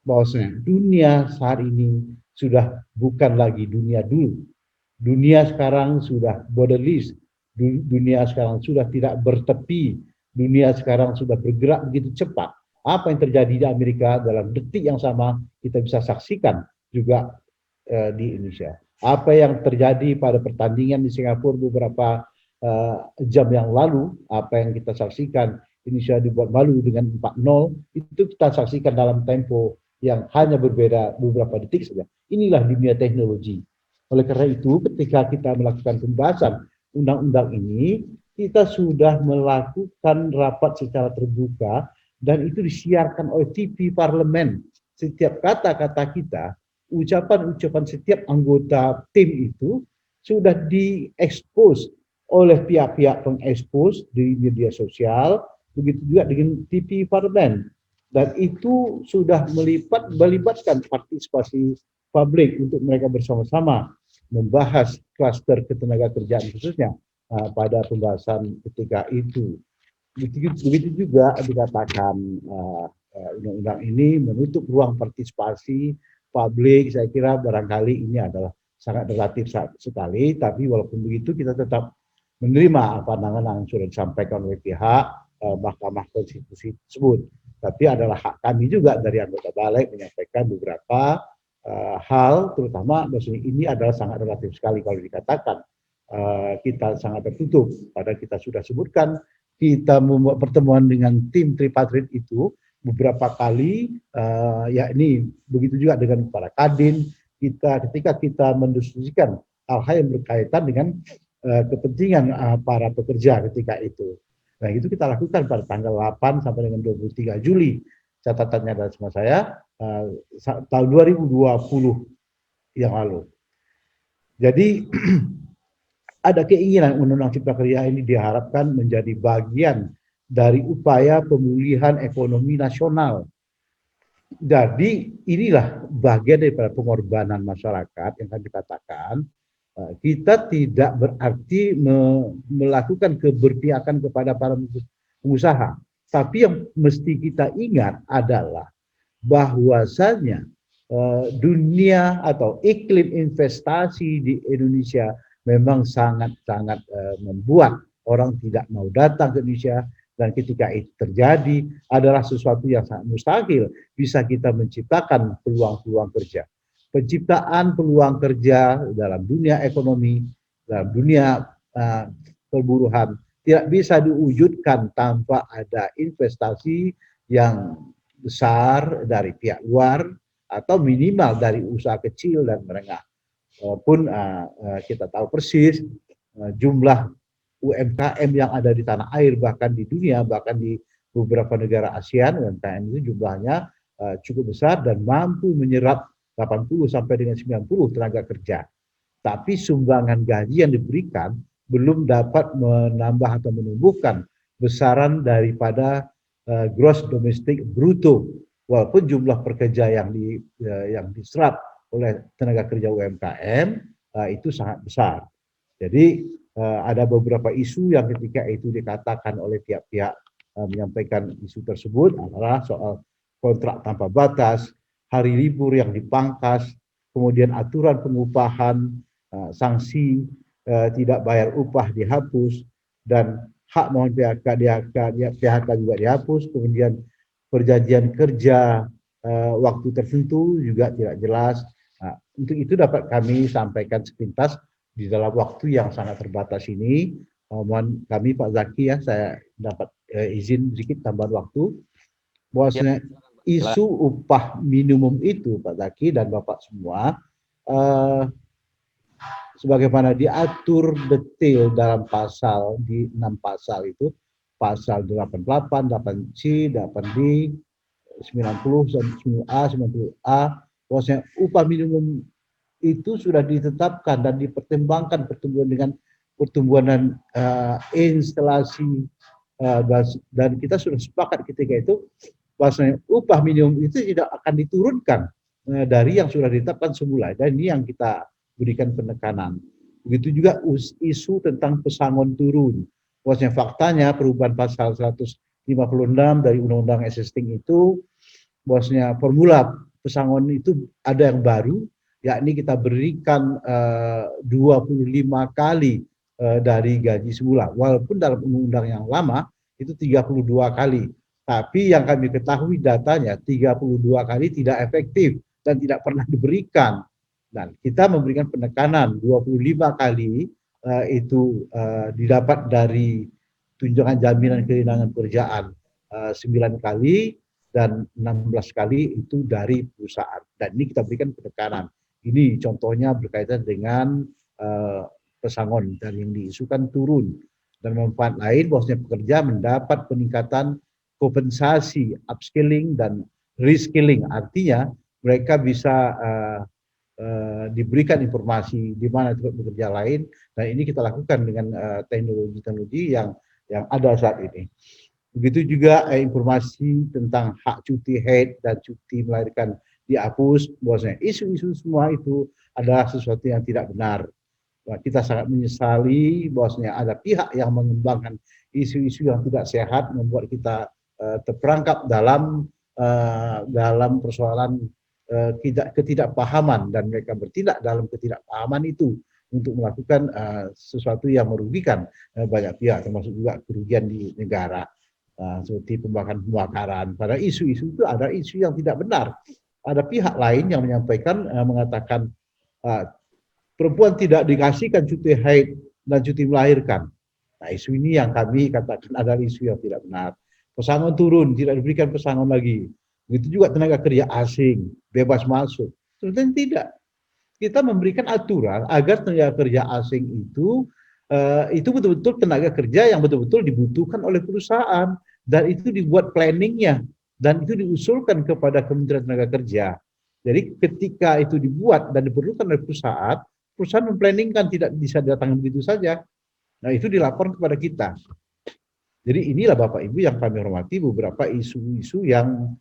bahwasanya dunia saat ini sudah bukan lagi dunia dulu. Dunia sekarang sudah borderless, dunia sekarang sudah tidak bertepi, dunia sekarang sudah bergerak begitu cepat. Apa yang terjadi di Amerika dalam detik yang sama kita bisa saksikan juga di Indonesia. Apa yang terjadi pada pertandingan di Singapura beberapa jam yang lalu, apa yang kita saksikan Indonesia dibuat malu dengan 4-0, itu kita saksikan dalam tempo yang hanya berbeda beberapa detik saja. Inilah dunia teknologi. Oleh karena itu, ketika kita melakukan pembahasan undang-undang ini, kita sudah melakukan rapat secara terbuka dan itu disiarkan oleh TV Parlemen. Setiap kata-kata kita, ucapan-ucapan setiap anggota tim itu sudah diekspos oleh pihak-pihak pengekspos di media sosial, begitu juga dengan TV parlemen. Dan itu sudah melibatkan partisipasi publik untuk mereka bersama-sama membahas klaster ketenagakerjaan khususnya pada pembahasan ketika itu. Begitu juga dikatakan undang-undang ini menutup ruang partisipasi publik. Saya kira barangkali ini adalah sangat relatif sekali, tapi walaupun begitu kita tetap menerima pandangan yang sudah disampaikan oleh pihak Mahkamah Konstitusi tersebut. Tapi adalah hak kami juga dari anggota balik menyampaikan beberapa hal, terutama maksudnya ini adalah sangat relatif sekali kalau dikatakan kita sangat tertutup. Padahal kita sudah sebutkan kita membuat pertemuan dengan tim tripartit itu beberapa kali, yakni begitu juga dengan para kadin, ketika kita mendiskusikan hal-hal yang berkaitan dengan kepentingan para pekerja ketika itu. Nah, itu kita lakukan pada tanggal 8 sampai dengan 23 Juli. Catatannya dari sama saya, tahun 2020 yang lalu. Jadi, ada keinginan Undang-Undang Cipta Kerja ini diharapkan menjadi bagian dari upaya pemulihan ekonomi nasional. Jadi, inilah bagian daripada pengorbanan masyarakat yang kami katakan. Kita tidak berarti melakukan keberpihakan kepada para pengusaha. Tapi yang mesti kita ingat adalah bahwasanya dunia atau iklim investasi di Indonesia memang sangat-sangat membuat orang tidak mau datang ke Indonesia, dan ketika itu terjadi adalah sesuatu yang sangat mustahil bisa kita menciptakan peluang-peluang kerja. Penciptaan peluang kerja dalam dunia ekonomi, dalam dunia perburuhan tidak bisa diwujudkan tanpa ada investasi yang besar dari pihak luar atau minimal dari usaha kecil dan menengah. Walaupun kita tahu persis jumlah UMKM yang ada di tanah air, bahkan di dunia, bahkan di beberapa negara ASEAN, UMKM itu jumlahnya cukup besar dan mampu menyerap 80 sampai dengan 90 tenaga kerja. Tapi sumbangan gaji yang diberikan belum dapat menambah atau menumbuhkan besaran daripada gross domestic bruto, walaupun jumlah pekerja yang diserap oleh tenaga kerja UMKM itu sangat besar. Jadi ada beberapa isu yang ketika itu dikatakan oleh pihak-pihak menyampaikan isu tersebut adalah soal kontrak tanpa batas, hari libur yang dipangkas, kemudian aturan pengupahan, sanksi tidak bayar upah dihapus, dan hak mohon PHK juga dihapus, kemudian perjanjian kerja waktu tertentu juga tidak jelas. Nah, untuk itu dapat kami sampaikan sepintas di dalam waktu yang sangat terbatas ini. Mohon kami Pak Zaki, ya, saya dapat izin sedikit tambahan waktu. Bahwasanya isu upah minimum itu Pak Zaki dan Bapak semua sebagaimana diatur detail dalam pasal di 6 pasal itu, pasal 88, 8C, 8D, 90, 90A, 90A, bahwasanya upah minimum itu sudah ditetapkan dan dipertimbangkan pertumbuhan dan instalasi, dan kita sudah sepakat ketika itu bahwasanya upah minimum itu tidak akan diturunkan dari yang sudah ditetapkan semula, dan ini yang kita berikan penekanan. Begitu juga isu tentang pesangon turun. Bahwasanya faktanya perubahan pasal 156 dari Undang-Undang Existing itu, bahwasanya formula pesangon itu ada yang baru, yakni kita berikan 25 kali dari gaji semula. Walaupun dalam undang-undang yang lama itu 32 kali. Tapi yang kami ketahui datanya 32 kali tidak efektif dan tidak pernah diberikan. Dan kita memberikan penekanan 25 kali itu didapat dari tunjangan jaminan kehilangan pekerjaan 9 kali dan 16 kali itu dari perusahaan. Dan ini kita berikan penekanan. Ini contohnya berkaitan dengan pesangon dan yang diisukan turun. Dan manfaat lain bahwasanya pekerja mendapat peningkatan kompensasi upskilling dan reskilling, artinya mereka bisa diberikan informasi di mana tempat bekerja lain, dan ini kita lakukan dengan teknologi-teknologi yang ada saat ini. Begitu juga informasi tentang hak cuti haid dan cuti melahirkan dihapus, bahwasanya isu-isu semua itu adalah sesuatu yang tidak benar. Kita sangat menyesali bahwasanya ada pihak yang mengembangkan isu-isu yang tidak sehat, membuat kita terperangkap dalam persoalan ketidakpahaman, dan mereka bertindak dalam ketidakpahaman itu untuk melakukan sesuatu yang merugikan banyak pihak, termasuk juga kerugian di negara. Seperti pembakaran. Pada isu-isu itu ada isu yang tidak benar. Ada pihak lain yang menyampaikan, mengatakan perempuan tidak dikasihkan cuti haid dan cuti melahirkan. Nah, isu ini yang kami katakan adalah isu yang tidak benar. Pesangon turun, tidak diberikan pesangon lagi. Begitu juga tenaga kerja asing, bebas masuk. Sebenarnya tidak. Kita memberikan aturan agar tenaga kerja asing itu betul-betul tenaga kerja yang betul-betul dibutuhkan oleh perusahaan. Dan itu dibuat planningnya, dan itu diusulkan kepada Kementerian Tenaga Kerja. Jadi ketika itu dibuat dan diperlukan oleh perusahaan memplanningkan, tidak bisa datang begitu saja. Nah, itu dilaporkan kepada kita. Jadi inilah Bapak Ibu yang kami hormati, beberapa isu-isu yang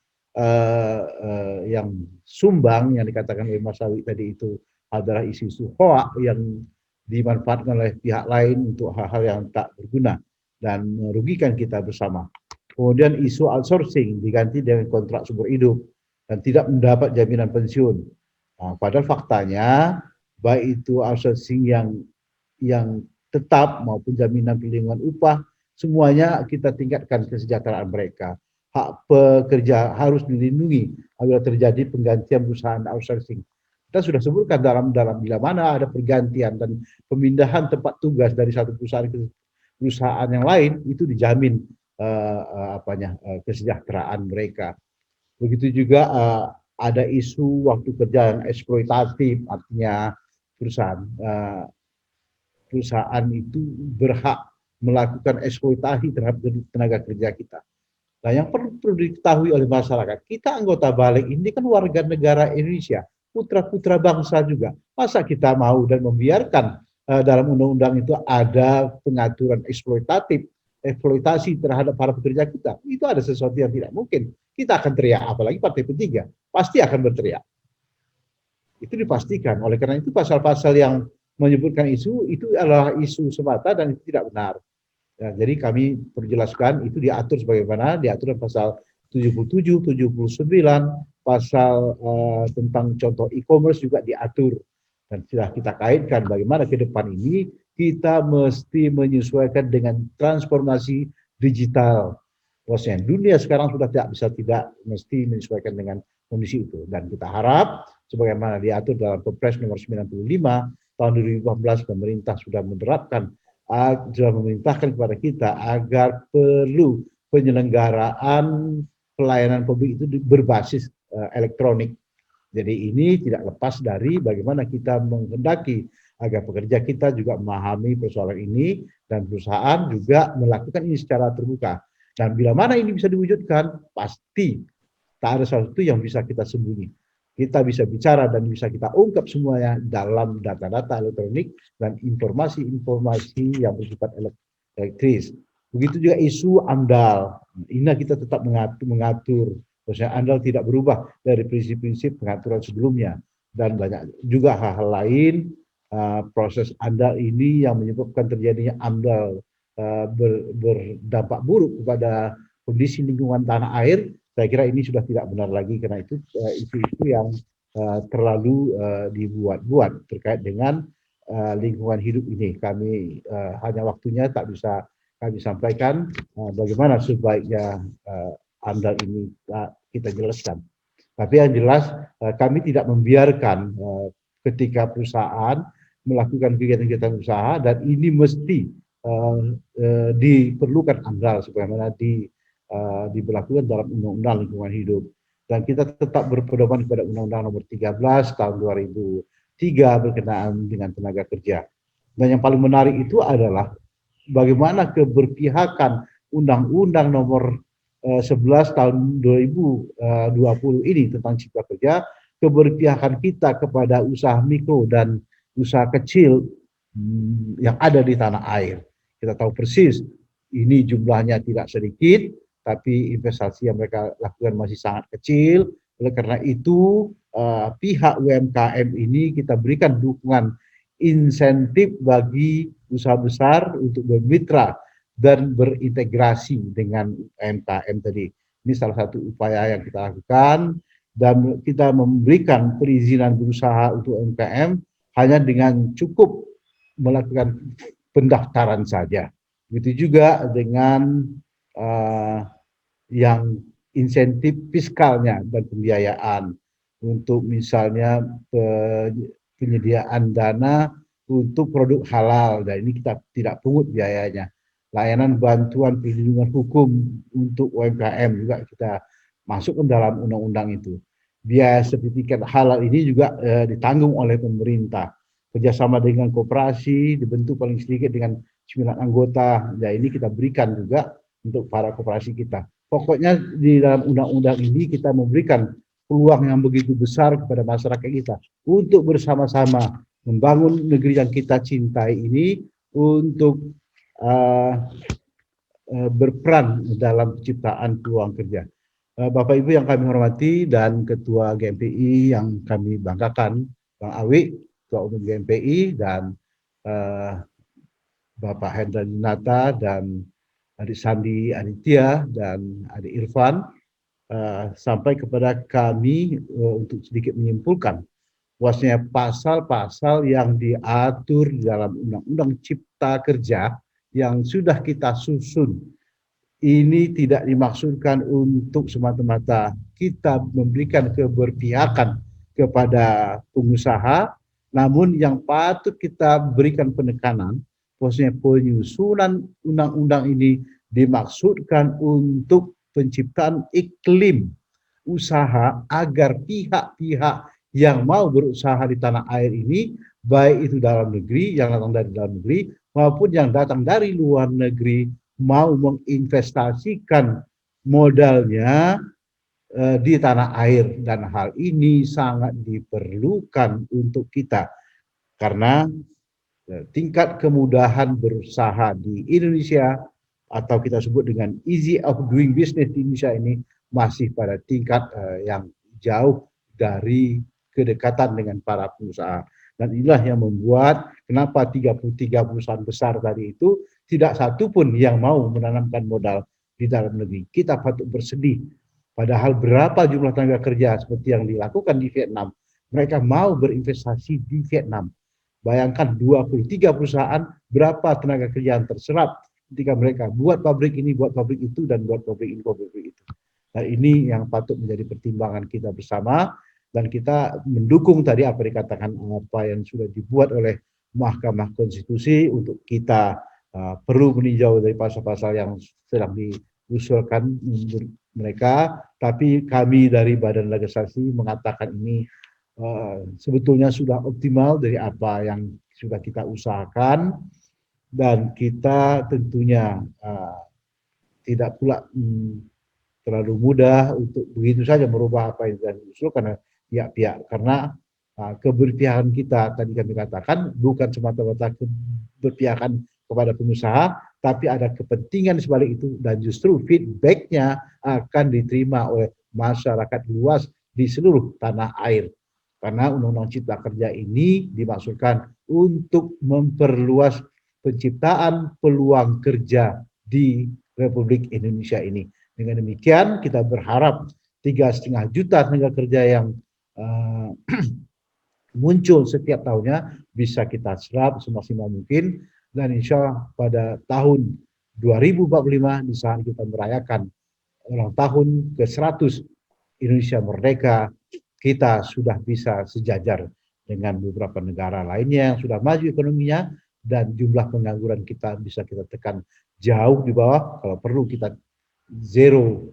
sumbang yang dikatakan oleh Mas Sawi tadi itu adalah isu-isu hoak yang dimanfaatkan oleh pihak lain untuk hal-hal yang tak berguna dan merugikan kita bersama. Kemudian isu outsourcing diganti dengan kontrak seumur hidup dan tidak mendapat jaminan pensiun. Nah, padahal faktanya baik itu outsourcing yang tetap maupun jaminan perlindungan upah, semuanya kita tingkatkan kesejahteraan mereka. Hak pekerja harus dilindungi apabila terjadi penggantian perusahaan outsourcing. Kita sudah sebutkan dalam bila mana ada pergantian dan pemindahan tempat tugas dari satu perusahaan ke perusahaan yang lain, itu dijamin kesejahteraan mereka. Begitu juga ada isu waktu kerja yang eksploitatif, artinya perusahaan itu berhak melakukan eksploitasi terhadap tenaga kerja kita. Nah, yang perlu diketahui oleh masyarakat, kita anggota balik ini kan warga negara Indonesia, putra-putra bangsa juga. Masa kita mau dan membiarkan dalam undang-undang itu ada pengaturan eksploitasi terhadap para pekerja kita? Itu ada sesuatu yang tidak mungkin. Kita akan teriak, apalagi partai ketiga, pasti akan berteriak. Itu dipastikan. Oleh karena itu pasal-pasal yang menyebutkan isu itu adalah isu semata dan itu tidak benar. Ya, jadi kami perjelaskan itu diatur sebagaimana diatur dalam pasal 77, 79, pasal tentang contoh e-commerce juga diatur. Dan sudah kita kaitkan bagaimana ke depan ini kita mesti menyesuaikan dengan transformasi digital. Maksudnya dunia sekarang sudah tidak mesti menyesuaikan dengan kondisi itu. Dan kita harap sebagaimana diatur dalam Perpres nomor 95 tahun 2018, pemerintah sudah memerintahkan kepada kita agar perlu penyelenggaraan pelayanan publik itu berbasis elektronik. Jadi ini tidak lepas dari bagaimana kita menghendaki agar pekerja kita juga memahami persoalan ini dan perusahaan juga melakukan ini secara terbuka. Dan bila mana ini bisa diwujudkan, pasti tak ada sesuatu yang bisa kita sembunyi. Kita bisa bicara dan bisa kita ungkap semuanya dalam data-data elektronik dan informasi-informasi yang bersifat elektris. Begitu juga isu AMDAL. Ini kita tetap mengatur. Maksudnya AMDAL tidak berubah dari prinsip-prinsip pengaturan sebelumnya. Dan banyak juga hal-hal lain, proses AMDAL ini yang menyebabkan terjadinya AMDAL berdampak buruk kepada kondisi lingkungan tanah air. Saya kira ini sudah tidak benar lagi, karena itu isu-isu yang terlalu dibuat-buat terkait dengan lingkungan hidup ini. Kami hanya waktunya tak bisa kami sampaikan bagaimana sebaiknya AMDAL ini kita jelaskan. Tapi yang jelas kami tidak membiarkan ketika perusahaan melakukan kegiatan-kegiatan usaha dan ini mesti diperlukan AMDAL sebagaimana diberlakukan dalam Undang-Undang Lingkungan Hidup. Dan kita tetap berpedoman kepada Undang-Undang Nomor 13 Tahun 2003 berkenaan dengan tenaga kerja. Dan yang paling menarik itu adalah bagaimana keberpihakan Undang-Undang Nomor 11 Tahun 2020 ini tentang Cipta Kerja keberpihakan kita kepada usaha mikro dan usaha kecil yang ada di tanah air. Kita tahu persis ini jumlahnya tidak sedikit, tapi investasi yang mereka lakukan masih sangat kecil. Oleh karena itu, pihak UMKM ini kita berikan dukungan insentif bagi usaha besar untuk bermitra dan berintegrasi dengan UMKM tadi. Ini salah satu upaya yang kita lakukan, dan kita memberikan perizinan berusaha untuk UMKM hanya dengan cukup melakukan pendaftaran saja. Begitu juga dengan yang insentif fiskalnya dan pembiayaan untuk misalnya penyediaan dana untuk produk halal, dan ini kita tidak pungut biayanya. Layanan bantuan perlindungan hukum untuk UMKM juga kita masukkan dalam undang-undang itu. Biaya sertifikat halal ini juga ditanggung oleh pemerintah. Kerjasama dengan koperasi, dibentuk paling sedikit dengan 9 anggota. Ya, ini kita berikan juga untuk para koperasi kita. Pokoknya di dalam undang-undang ini kita memberikan peluang yang begitu besar kepada masyarakat kita untuk bersama-sama membangun negeri yang kita cintai ini, untuk berperan dalam penciptaan peluang kerja. Bapak Ibu yang kami hormati dan Ketua GMPI yang kami banggakan, Bang Awi, Ketua Umum GMPI, dan Bapak Hendra Dinata dan Adik Sandi Aditya dan Adik Irfan, sampai kepada kami untuk sedikit menyimpulkan bahwasanya pasal-pasal yang diatur di dalam Undang-Undang Cipta Kerja yang sudah kita susun ini tidak dimaksudkan untuk semata-mata kita memberikan keberpihakan kepada pengusaha, namun yang patut kita berikan penekanan bahwasanya penyusunan undang-undang ini dimaksudkan untuk penciptaan iklim usaha agar pihak-pihak yang mau berusaha di tanah air ini, baik itu dalam negeri, yang datang dari dalam negeri, maupun yang datang dari luar negeri, mau menginvestasikan modalnya di tanah air. Dan hal ini sangat diperlukan untuk kita, karena tingkat kemudahan berusaha di Indonesia, atau kita sebut dengan easy of doing business di Indonesia ini, masih pada tingkat yang jauh dari kedekatan dengan para pengusaha. Dan inilah yang membuat kenapa 33 perusahaan besar tadi itu tidak satu pun yang mau menanamkan modal di dalam negeri. Kita patut bersedih. Padahal berapa jumlah tenaga kerja seperti yang dilakukan di Vietnam, mereka mau berinvestasi di Vietnam. Bayangkan 23 perusahaan, berapa tenaga kerja yang terserap ketika mereka buat pabrik ini, buat pabrik itu, dan buat pabrik ini, pabrik itu. Dan ini yang patut menjadi pertimbangan kita bersama, dan kita mendukung tadi apa dikatakan, apa yang sudah dibuat oleh Mahkamah Konstitusi untuk kita perlu meninjau dari pasal-pasal yang sedang diusulkan mereka. Tapi kami dari Badan Legislasi mengatakan ini sebetulnya sudah optimal dari apa yang sudah kita usahakan, dan kita tentunya tidak pula terlalu mudah untuk begitu saja merubah apa yang sudah diusulkan oleh pihak-pihak, karena keberpihakan kita tadi kami katakan bukan semata-mata keberpihakan kepada pengusaha, tapi ada kepentingan sebalik itu, dan justru feedbacknya akan diterima oleh masyarakat luas di seluruh tanah air. Karena Undang-Undang Cipta Kerja ini dimaksudkan untuk memperluas penciptaan peluang kerja di Republik Indonesia ini. Dengan demikian kita berharap 3,5 juta tenaga kerja yang muncul setiap tahunnya bisa kita serap semaksimal mungkin, dan insya Allah pada tahun 2045 di saat kita merayakan ulang tahun ke-100 Indonesia Merdeka, kita sudah bisa sejajar dengan beberapa negara lainnya yang sudah maju ekonominya, dan jumlah pengangguran kita bisa kita tekan jauh di bawah. Kalau perlu kita zero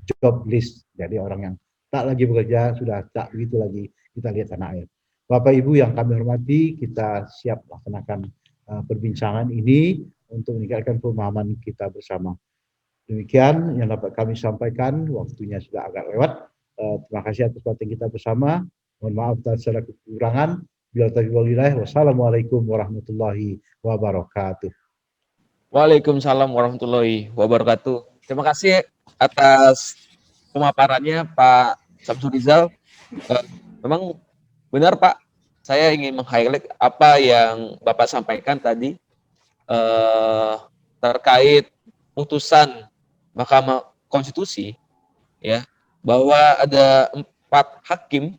job list, jadi orang yang tak lagi bekerja sudah tak begitu lagi kita lihat tanah air. Bapak Ibu yang kami hormati, kita siap laksanakan perbincangan ini untuk meningkatkan pemahaman kita bersama. Demikian yang dapat kami sampaikan, waktunya sudah agak lewat. Terima kasih atas perhatian kita bersama. Mohon maaf atas segala kekurangan. Bila taufiq wal hidayah. Wassalamualaikum warahmatullahi wabarakatuh. Waalaikumsalam warahmatullahi wabarakatuh. Terima kasih atas pemaparannya Pak Samsul Rizal. Memang benar Pak, saya ingin meng-highlight apa yang Bapak sampaikan tadi terkait putusan Mahkamah Konstitusi, ya, bahwa ada 4 hakim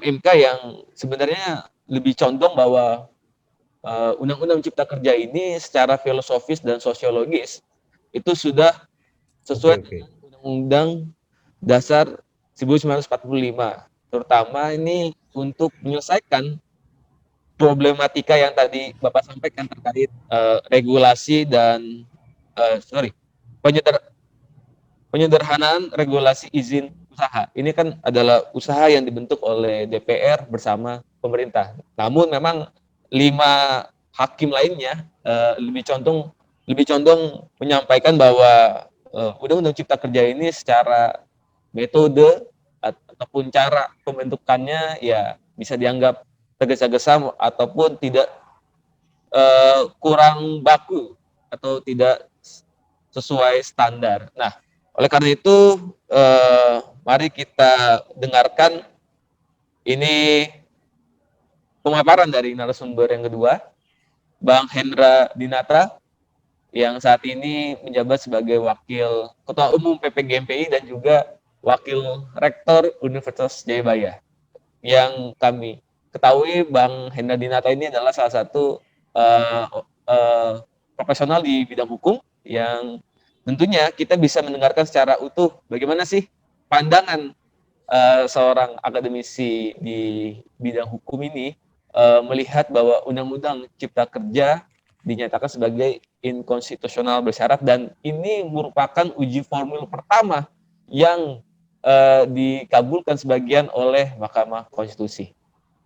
MK yang sebenarnya lebih condong bahwa Undang-Undang Cipta Kerja ini secara filosofis dan sosiologis itu sudah sesuai dengan Undang-Undang Dasar 1945, terutama ini untuk menyelesaikan problematika yang tadi Bapak sampaikan terkait regulasi dan penyederhanaan regulasi izin usaha. Ini kan adalah usaha yang dibentuk oleh DPR bersama pemerintah. Namun memang 5 hakim lainnya lebih condong menyampaikan bahwa Undang-Undang Cipta Kerja ini secara metode ataupun cara pembentukannya ya bisa dianggap tergesa-gesa ataupun tidak kurang baku atau tidak sesuai standar. Nah, oleh karena itu mari kita dengarkan ini pemaparan dari narasumber yang kedua, Bang Hendra Dinata, yang saat ini menjabat sebagai Wakil Ketua Umum PPGMPI dan juga Wakil Rektor Universitas Jayabaya. Yang kami ketahui Bang Hendra Dinata ini adalah salah satu profesional di bidang hukum yang tentunya kita bisa mendengarkan secara utuh bagaimana sih pandangan seorang akademisi di bidang hukum ini melihat bahwa Undang-Undang Cipta Kerja dinyatakan sebagai inkonstitusional bersyarat dan ini merupakan uji formil pertama yang dikabulkan sebagian oleh Mahkamah Konstitusi.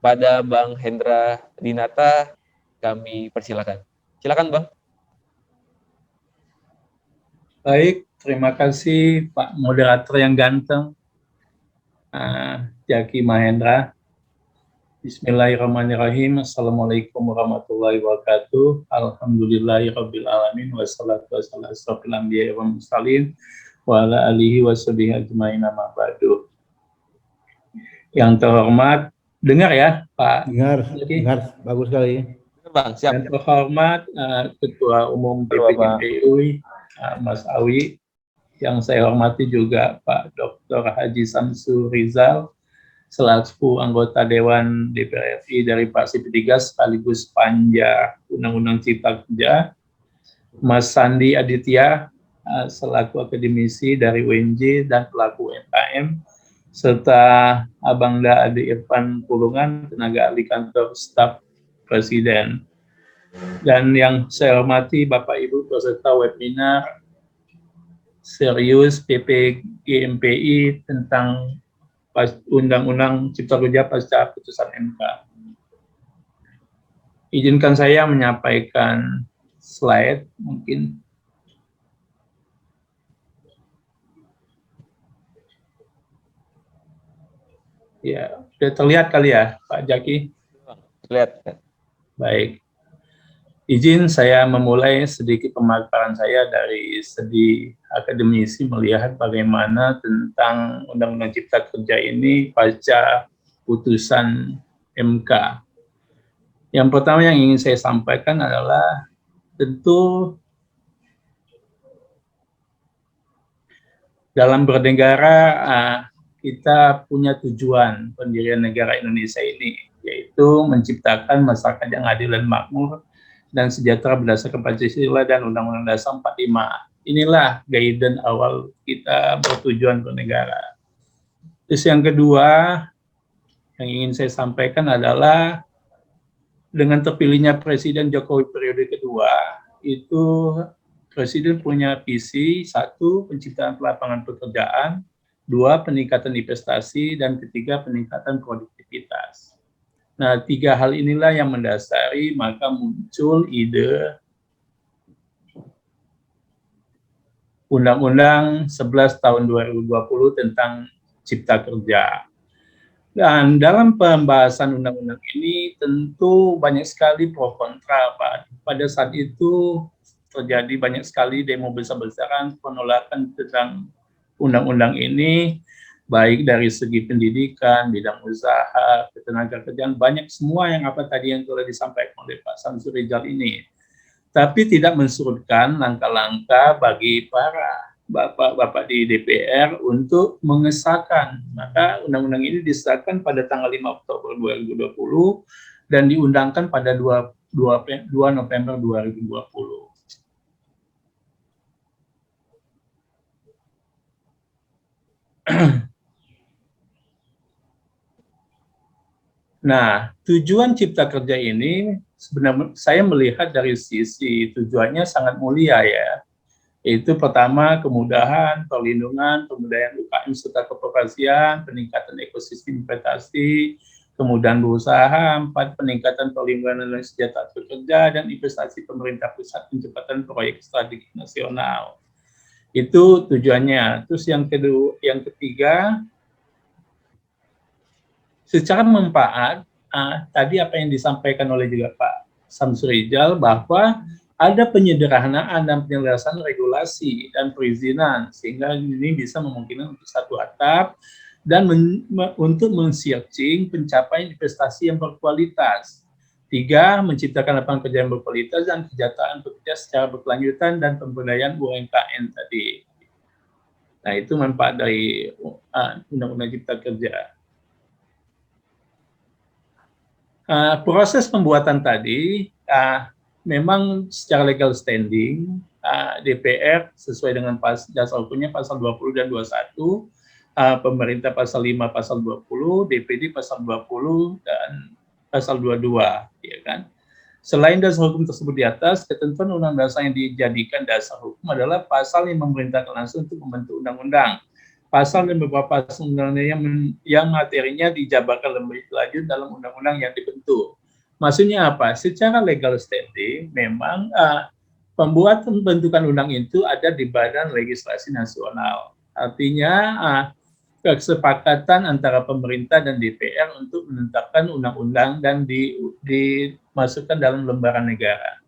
Pada Bang Hendra Dinata kami persilakan. Silakan Bang. Baik, terima kasih Pak Moderator yang ganteng, Jaki Mahendra. Bismillahirrahmanirrahim. Assalamualaikum warahmatullahi wabarakatuh. Alhamdulillahirabbil alamin wassalatu wassalamu ala asyrofil anbiya'i wal mursalin wa ala alihi washabihi ajmain amma ba'du. Yang terhormat, dengar ya Pak? Dengar, bagus sekali. Bang, siap. Yang terhormat Ketua Umum PPGMPI Mas Awi, yang saya hormati juga Pak Dr. Haji Samsul Rizal selaku anggota Dewan DPR RI dari Fraksi P3 sekaligus panja Undang-Undang Cipta Kerja, Mas Sandi Aditya selaku akademisi dari UNJ dan pelaku UMKM, serta Abangda Ade Irfan Pulungan, tenaga ahli kantor staf Presiden. Dan yang saya hormati Bapak Ibu peserta webinar serius PPGMPI tentang Undang-Undang Cipta Kerja pasca putusan MK. Izinkan saya menyampaikan slide mungkin. Ya, sudah terlihat kali ya Pak Jaki? Lihat. Baik. Izin saya memulai sedikit pemaparan saya dari segi akademisi melihat bagaimana tentang Undang-Undang Cipta Kerja ini pasca putusan MK. Yang pertama yang ingin saya sampaikan adalah tentu dalam bernegara kita punya tujuan pendirian negara Indonesia ini, yaitu menciptakan masyarakat yang adil dan makmur dan sejahtera berdasarkan Pancasila dan Undang-Undang Dasar 45. Inilah guidance awal kita bertujuan bernegara. Terus yang kedua yang ingin saya sampaikan adalah dengan terpilihnya Presiden Jokowi periode kedua, itu Presiden punya visi, 1, penciptaan lapangan pekerjaan, 2, peningkatan investasi, dan 3, peningkatan produktivitas. Nah, 3 hal inilah yang mendasari maka muncul ide Undang-Undang 11 tahun 2020 tentang Cipta Kerja. Dan dalam pembahasan undang-undang ini tentu banyak sekali pro kontra, Pak. Pada saat itu terjadi banyak sekali demo besar-besaran penolakan tentang undang-undang ini, baik dari segi pendidikan, bidang usaha, ketenagakerjaan, banyak semua yang tadi yang telah disampaikan oleh Pak Samsur Rizal ini. Tapi tidak mensurutkan langkah-langkah bagi para bapak-bapak di DPR untuk mengesahkan. Maka undang-undang ini disahkan pada tanggal 5 Oktober 2020 dan diundangkan pada 2 November 2020. Nah, tujuan Cipta Kerja ini sebenarnya saya melihat dari sisi tujuannya sangat mulia ya. Yaitu pertama, kemudahan, perlindungan, pemberdayaan UKM serta kooperasian, peningkatan ekosistem investasi, kemudahan berusaha, 4, peningkatan perlindungan dan kesejahteraan pekerja, dan investasi pemerintah pusat percepatan proyek strategi nasional. Itu tujuannya. Terus yang ketiga, secara manfaat, tadi apa yang disampaikan oleh juga Pak Samsur Rizal, bahwa ada penyederhanaan dan penyelesaian regulasi dan perizinan, sehingga ini bisa memungkinkan untuk satu atap dan untuk men-searching pencapaian investasi yang berkualitas. 3, menciptakan lapangan kerja yang berkualitas dan kesejahteraan pekerja secara berkelanjutan dan pemberdayaan UMKM tadi. Nah, itu manfaat dari Undang-Undang Cipta Kerja. Proses pembuatan tadi memang secara legal standing DPR sesuai dengan dasar hukumnya pasal 20 dan 21, pemerintah pasal 5 pasal 20, DPD pasal 20 dan pasal 22, ya kan. Selain dasar hukum tersebut di atas, ketentuan undang dasar yang dijadikan dasar hukum adalah pasal yang memerintahkan langsung untuk membentuk undang-undang. Pasal dan beberapa pasal undang-undang yang materinya dijabarkan lebih lanjut dalam undang-undang yang dibentuk. Maksudnya apa? Secara legal standing, memang pembuatan pembentukan undang itu ada di Badan Legislasi Nasional. Artinya kesepakatan antara pemerintah dan DPR untuk menetapkan undang-undang dan dimasukkan dalam lembaran negara.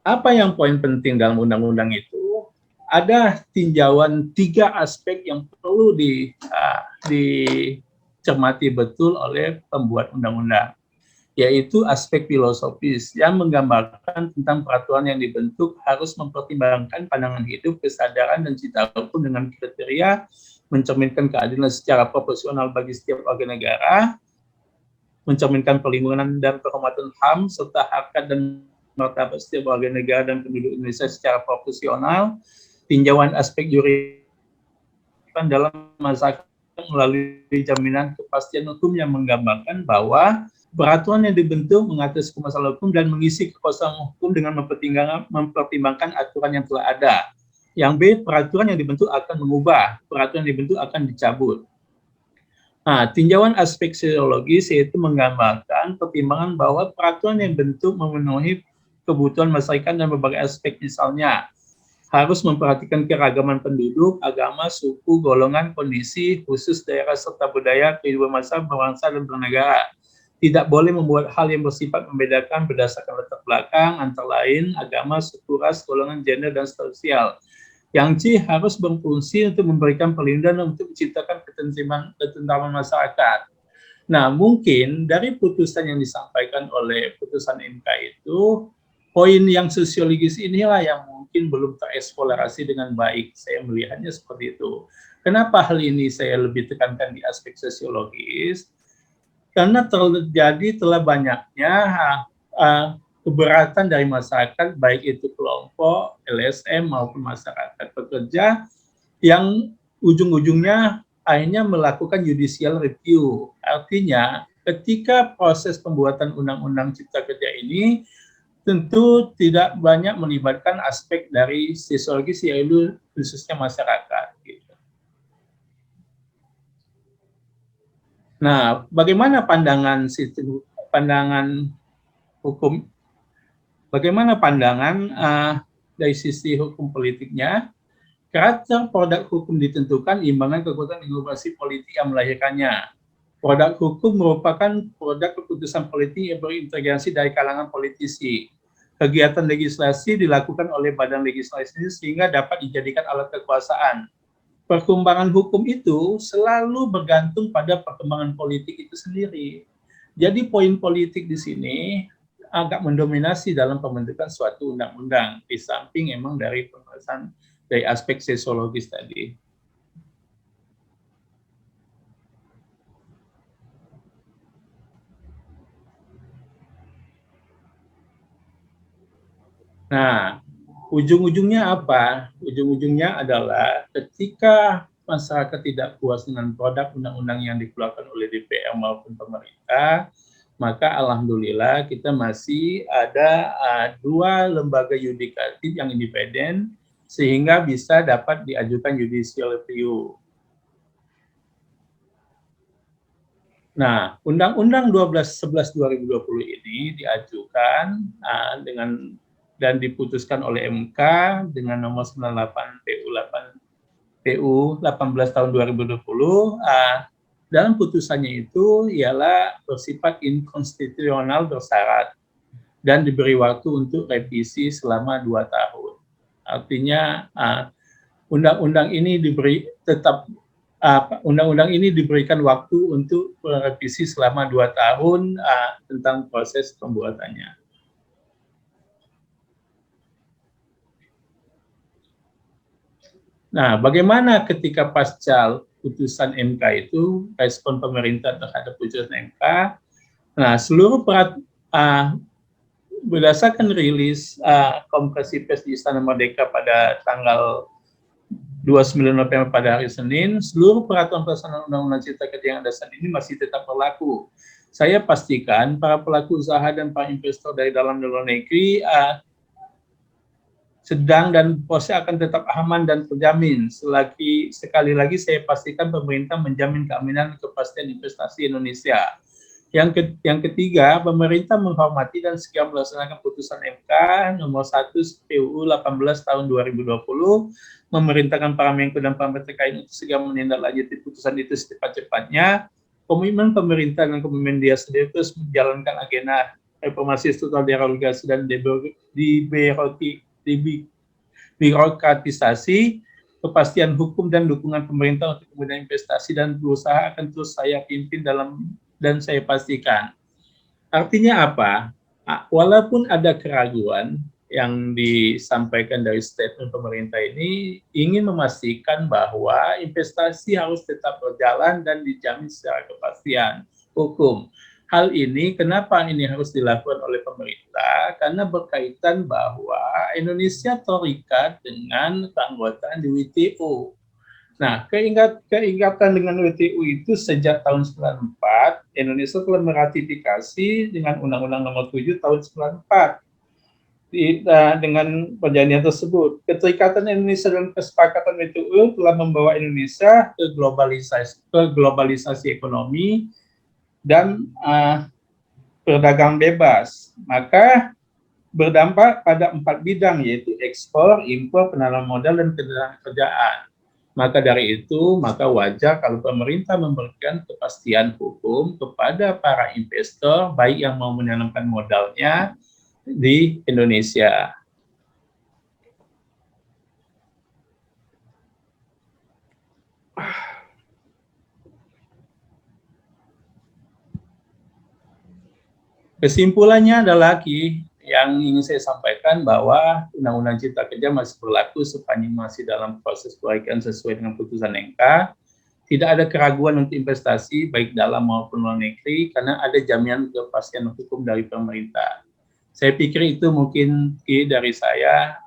Apa yang poin penting dalam undang-undang itu? Ada tinjauan 3 aspek yang perlu dicermati betul oleh pembuat undang-undang, yaitu aspek filosofis yang menggambarkan tentang peraturan yang dibentuk harus mempertimbangkan pandangan hidup, kesadaran, dan cita hukum dengan kriteria mencerminkan keadilan secara proporsional bagi setiap warga negara, mencerminkan perlindungan dan penghormatan HAM serta harkat dan martabat setiap warga negara dan penduduk Indonesia secara proporsional. Tinjauan aspek yuridis dalam masyarakat melalui jaminan kepastian hukum yang menggambarkan bahwa peraturan yang dibentuk mengatasi masalah hukum dan mengisi kekosongan hukum dengan mempertimbangkan aturan yang telah ada. Yang B, peraturan yang dibentuk akan mengubah, peraturan yang dibentuk akan dicabut. Nah, tinjauan aspek sosiologis yaitu menggambarkan pertimbangan bahwa peraturan yang dibentuk memenuhi kebutuhan masyarakat dan berbagai aspek, misalnya harus memperhatikan keragaman penduduk, agama, suku, golongan, kondisi, khusus daerah serta budaya, kehidupan masyarakat, berbangsa dan bernegara. Tidak boleh membuat hal yang bersifat membedakan berdasarkan latar belakang, antara lain agama, suku, ras, golongan, gender, dan sosial. Yang C, harus berfungsi untuk memberikan perlindungan untuk menciptakan ketentraman masyarakat. Nah, mungkin dari putusan yang disampaikan oleh putusan MK itu, poin yang sosiologis inilah yang mungkin belum tereksplorasi dengan baik. Saya melihatnya seperti itu. Kenapa hal ini saya lebih tekankan di aspek sosiologis? Karena telah banyaknya keberatan dari masyarakat, baik itu kelompok, LSM maupun masyarakat pekerja, yang ujung-ujungnya akhirnya melakukan judicial review. Artinya, ketika proses pembuatan Undang-Undang Cipta Kerja ini tentu tidak banyak melibatkan aspek dari sosiologis, yaitu khususnya masyarakat. Gitu. Nah, bagaimana pandangan hukum Bagaimana pandangan dari sisi hukum politiknya? Karakter produk hukum ditentukan imbangan kekuatan inovasi politik yang melahirkannya. Produk hukum merupakan produk keputusan politik yang berintegrasi dari kalangan politisi. Kegiatan legislasi dilakukan oleh badan legislasi sehingga dapat dijadikan alat kekuasaan. Perkembangan hukum itu selalu bergantung pada perkembangan politik itu sendiri. Jadi poin politik di sini agak mendominasi dalam pembentukan suatu undang-undang, di samping emang dari pembahasan dari aspek sosiologis tadi. Nah, ujung-ujungnya apa? Ujung-ujungnya adalah ketika masyarakat tidak puas dengan produk undang-undang yang dikeluarkan oleh DPR maupun pemerintah, maka alhamdulillah kita masih ada dua lembaga yudikatif yang independen sehingga bisa dapat diajukan judicial review. Nah, Undang-Undang 1211/2020 ini diajukan dan diputuskan oleh MK dengan nomor 98 PU 18 tahun 2020. Dalam putusannya itu ialah bersifat inkonstitusional bersyarat dan diberi waktu untuk revisi selama 2 tahun. Artinya undang-undang ini diberikan waktu untuk revisi selama 2 tahun tentang proses pembuatannya. Nah, bagaimana ketika pasca putusan MK itu, respon pemerintah terhadap putusan MK? Nah, seluruh berdasarkan rilis konferensi pers di Istana Merdeka pada tanggal 29 November pada hari Senin, seluruh peraturan pelaksanaan Undang-Undang Cipta Kerja yang ada saat ini masih tetap berlaku. Saya pastikan para pelaku usaha dan para investor dari dalam dan luar negeri sedang dan proses akan tetap aman dan terjamin. Sekali lagi saya pastikan pemerintah menjamin keamanan dan kepastian investasi Indonesia. Yang ketiga, pemerintah menghormati dan segera melaksanakan putusan MK nomor 1 PUU 18 tahun 2020 memerintahkan para Menko dan para terkait untuk segera menindaklanjuti putusan itu secepat-cepatnya. Komitmen pemerintah dan komitmen dia sendiri terus menjalankan agenda reformasi struktural deregulasi dan birokratisasi, kepastian hukum dan dukungan pemerintah untuk kemudahan investasi dan berusaha akan terus saya pimpin dan saya pastikan. Artinya apa? Walaupun ada keraguan yang disampaikan dari statement pemerintah ini, ingin memastikan bahwa investasi harus tetap berjalan dan dijamin secara kepastian hukum. Hal ini, kenapa ini harus dilakukan oleh pemerintah? Karena berkaitan bahwa Indonesia terikat dengan keanggotaan di WTO. Nah, keingatan dengan WTO itu sejak tahun 94, Indonesia telah meratifikasi dengan Undang-Undang Nomor 7 tahun 94. Dengan perjanjian tersebut, keterikatan Indonesia dalam kesepakatan WTO telah membawa Indonesia ke globalisasi ekonomi dan berdagang bebas. Maka berdampak pada 4 bidang, yaitu ekspor, impor, penanaman modal, dan ketenagakerjaan. Maka dari itu, maka wajar kalau pemerintah memberikan kepastian hukum kepada para investor, baik yang mau menanamkan modalnya di Indonesia. Kesimpulannya adalah yang ingin saya sampaikan bahwa Undang-Undang Cipta Kerja masih berlaku sepanjang masih dalam proses perbaikan sesuai dengan putusan MK. Tidak ada keraguan untuk investasi baik dalam maupun luar negeri karena ada jaminan kepastian hukum dari pemerintah. Saya pikir itu mungkin dari saya,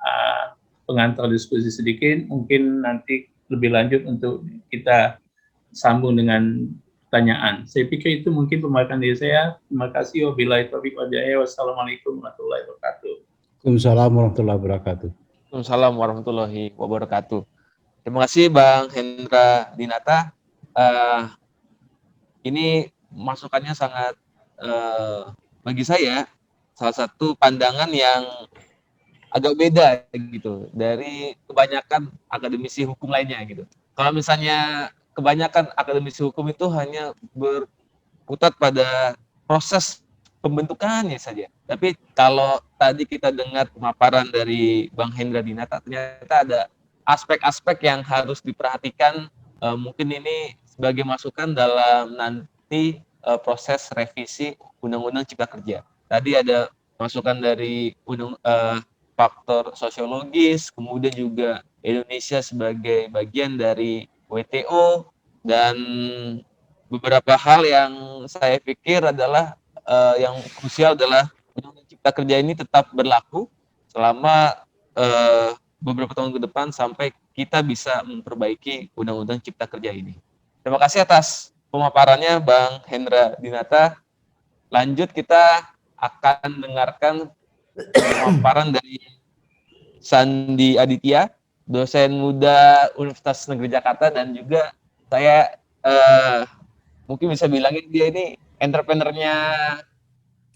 pengantar diskusi sedikit, mungkin nanti lebih lanjut untuk kita sambung dengan pertanyaan. Saya pikir itu mungkin pemaparan dari saya. Terima kasih. Wabillahi taufiq wal hidayah. Wassalamualaikum warahmatullahi wabarakatuh. Waalaikumsalam warahmatullahi wabarakatuh. Waalaikumsalam warahmatullahi wabarakatuh. Terima kasih Bang Hendra Dinata. Ini masukannya sangat bagi saya salah satu pandangan yang agak beda gitu dari kebanyakan akademisi hukum lainnya gitu. Kalau misalnya kebanyakan akademisi hukum itu hanya berkutat pada proses pembentukannya saja. Tapi kalau tadi kita dengar pemaparan dari Bang Hendra Dinata, ternyata ada aspek-aspek yang harus diperhatikan. Mungkin ini sebagai masukan dalam nanti proses revisi Undang-Undang Cipta Kerja. Tadi ada masukan dari faktor sosiologis, kemudian juga Indonesia sebagai bagian dari WTO, dan beberapa hal yang saya pikir adalah yang krusial adalah Undang-Undang Cipta Kerja ini tetap berlaku selama beberapa tahun ke depan sampai kita bisa memperbaiki Undang-Undang Cipta Kerja ini. Terima kasih atas pemaparannya Bang Hendra Dinata. Lanjut kita akan dengarkan pemaparan dari Sandi Aditya, dosen muda Universitas Negeri Jakarta, dan juga saya mungkin bisa bilangin dia ini entrepreneurnya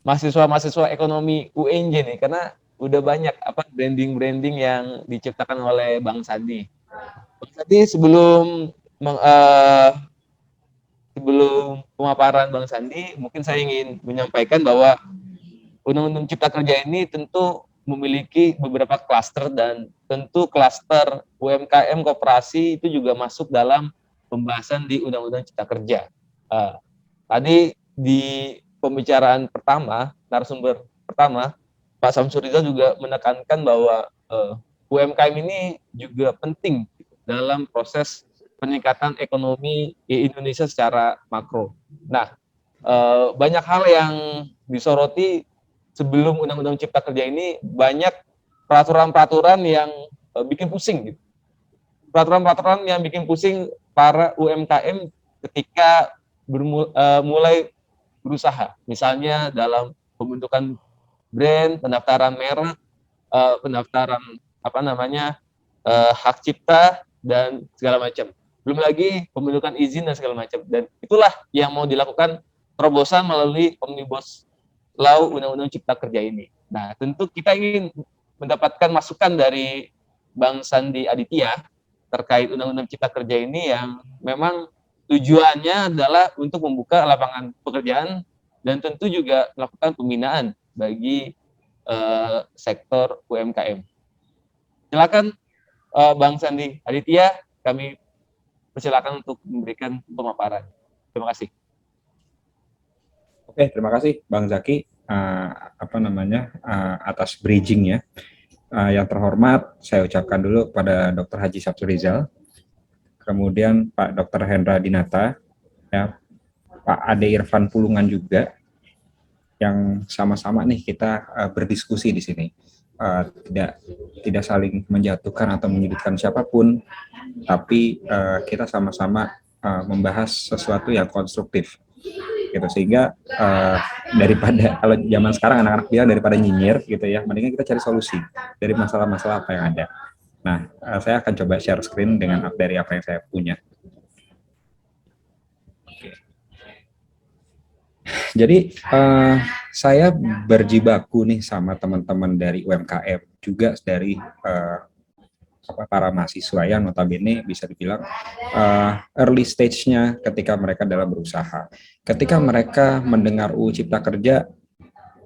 mahasiswa-mahasiswa ekonomi UNJ nih, karena udah banyak branding-branding yang diciptakan oleh Bang Sandi. Bang Sandi, sebelum pemaparan Bang Sandi, mungkin saya ingin menyampaikan bahwa Undang-Undang Cipta Kerja ini tentu memiliki beberapa klaster, dan tentu klaster UMKM koperasi itu juga masuk dalam pembahasan di Undang-Undang Cipta Kerja. Tadi di pembicaraan pertama, narasumber pertama, Pak Samsur Rizal juga menekankan bahwa UMKM ini juga penting dalam proses peningkatan ekonomi Indonesia secara makro. Nah, banyak hal yang disoroti sebelum Undang-Undang Cipta Kerja ini, banyak peraturan-peraturan yang bikin pusing gitu. Peraturan-peraturan yang bikin pusing para UMKM ketika mulai berusaha. Misalnya dalam pembentukan brand, pendaftaran merek, pendaftaran hak cipta dan segala macam. Belum lagi pembentukan izin dan segala macam. Dan itulah yang mau dilakukan terobosan melalui Omnibus Law Undang-Undang Cipta Kerja ini. Nah, tentu kita ingin mendapatkan masukan dari Bang Sandi Aditya terkait Undang-Undang Cipta Kerja ini yang memang tujuannya adalah untuk membuka lapangan pekerjaan dan tentu juga melakukan pembinaan bagi sektor UMKM. Silakan Bang Sandi Aditya, kami persilakan untuk memberikan pemaparan. Terima kasih. Oke, terima kasih Bang Zaki atas bridging-nya. Yang terhormat saya ucapkan dulu pada Dr. Haji Samsur Rizal, kemudian Pak Dr. Hendra Dinata, ya, Pak Ade Irfan Pulungan juga, yang sama-sama nih kita berdiskusi di sini, tidak saling menjatuhkan atau menyudutkan siapapun, tapi kita sama-sama membahas sesuatu yang konstruktif. Gitu, sehingga daripada kalau zaman sekarang anak-anak bilang daripada nyinyir gitu ya, mendingan kita cari solusi dari masalah-masalah apa yang ada. Nah, saya akan coba share screen dengan dari apa yang saya punya. Oke. Jadi saya berjibaku nih sama teman-teman dari UMKM, juga dari para mahasiswa yang notabene bisa dibilang early stage-nya ketika mereka dalam berusaha. Ketika mereka mendengar UU Cipta Kerja,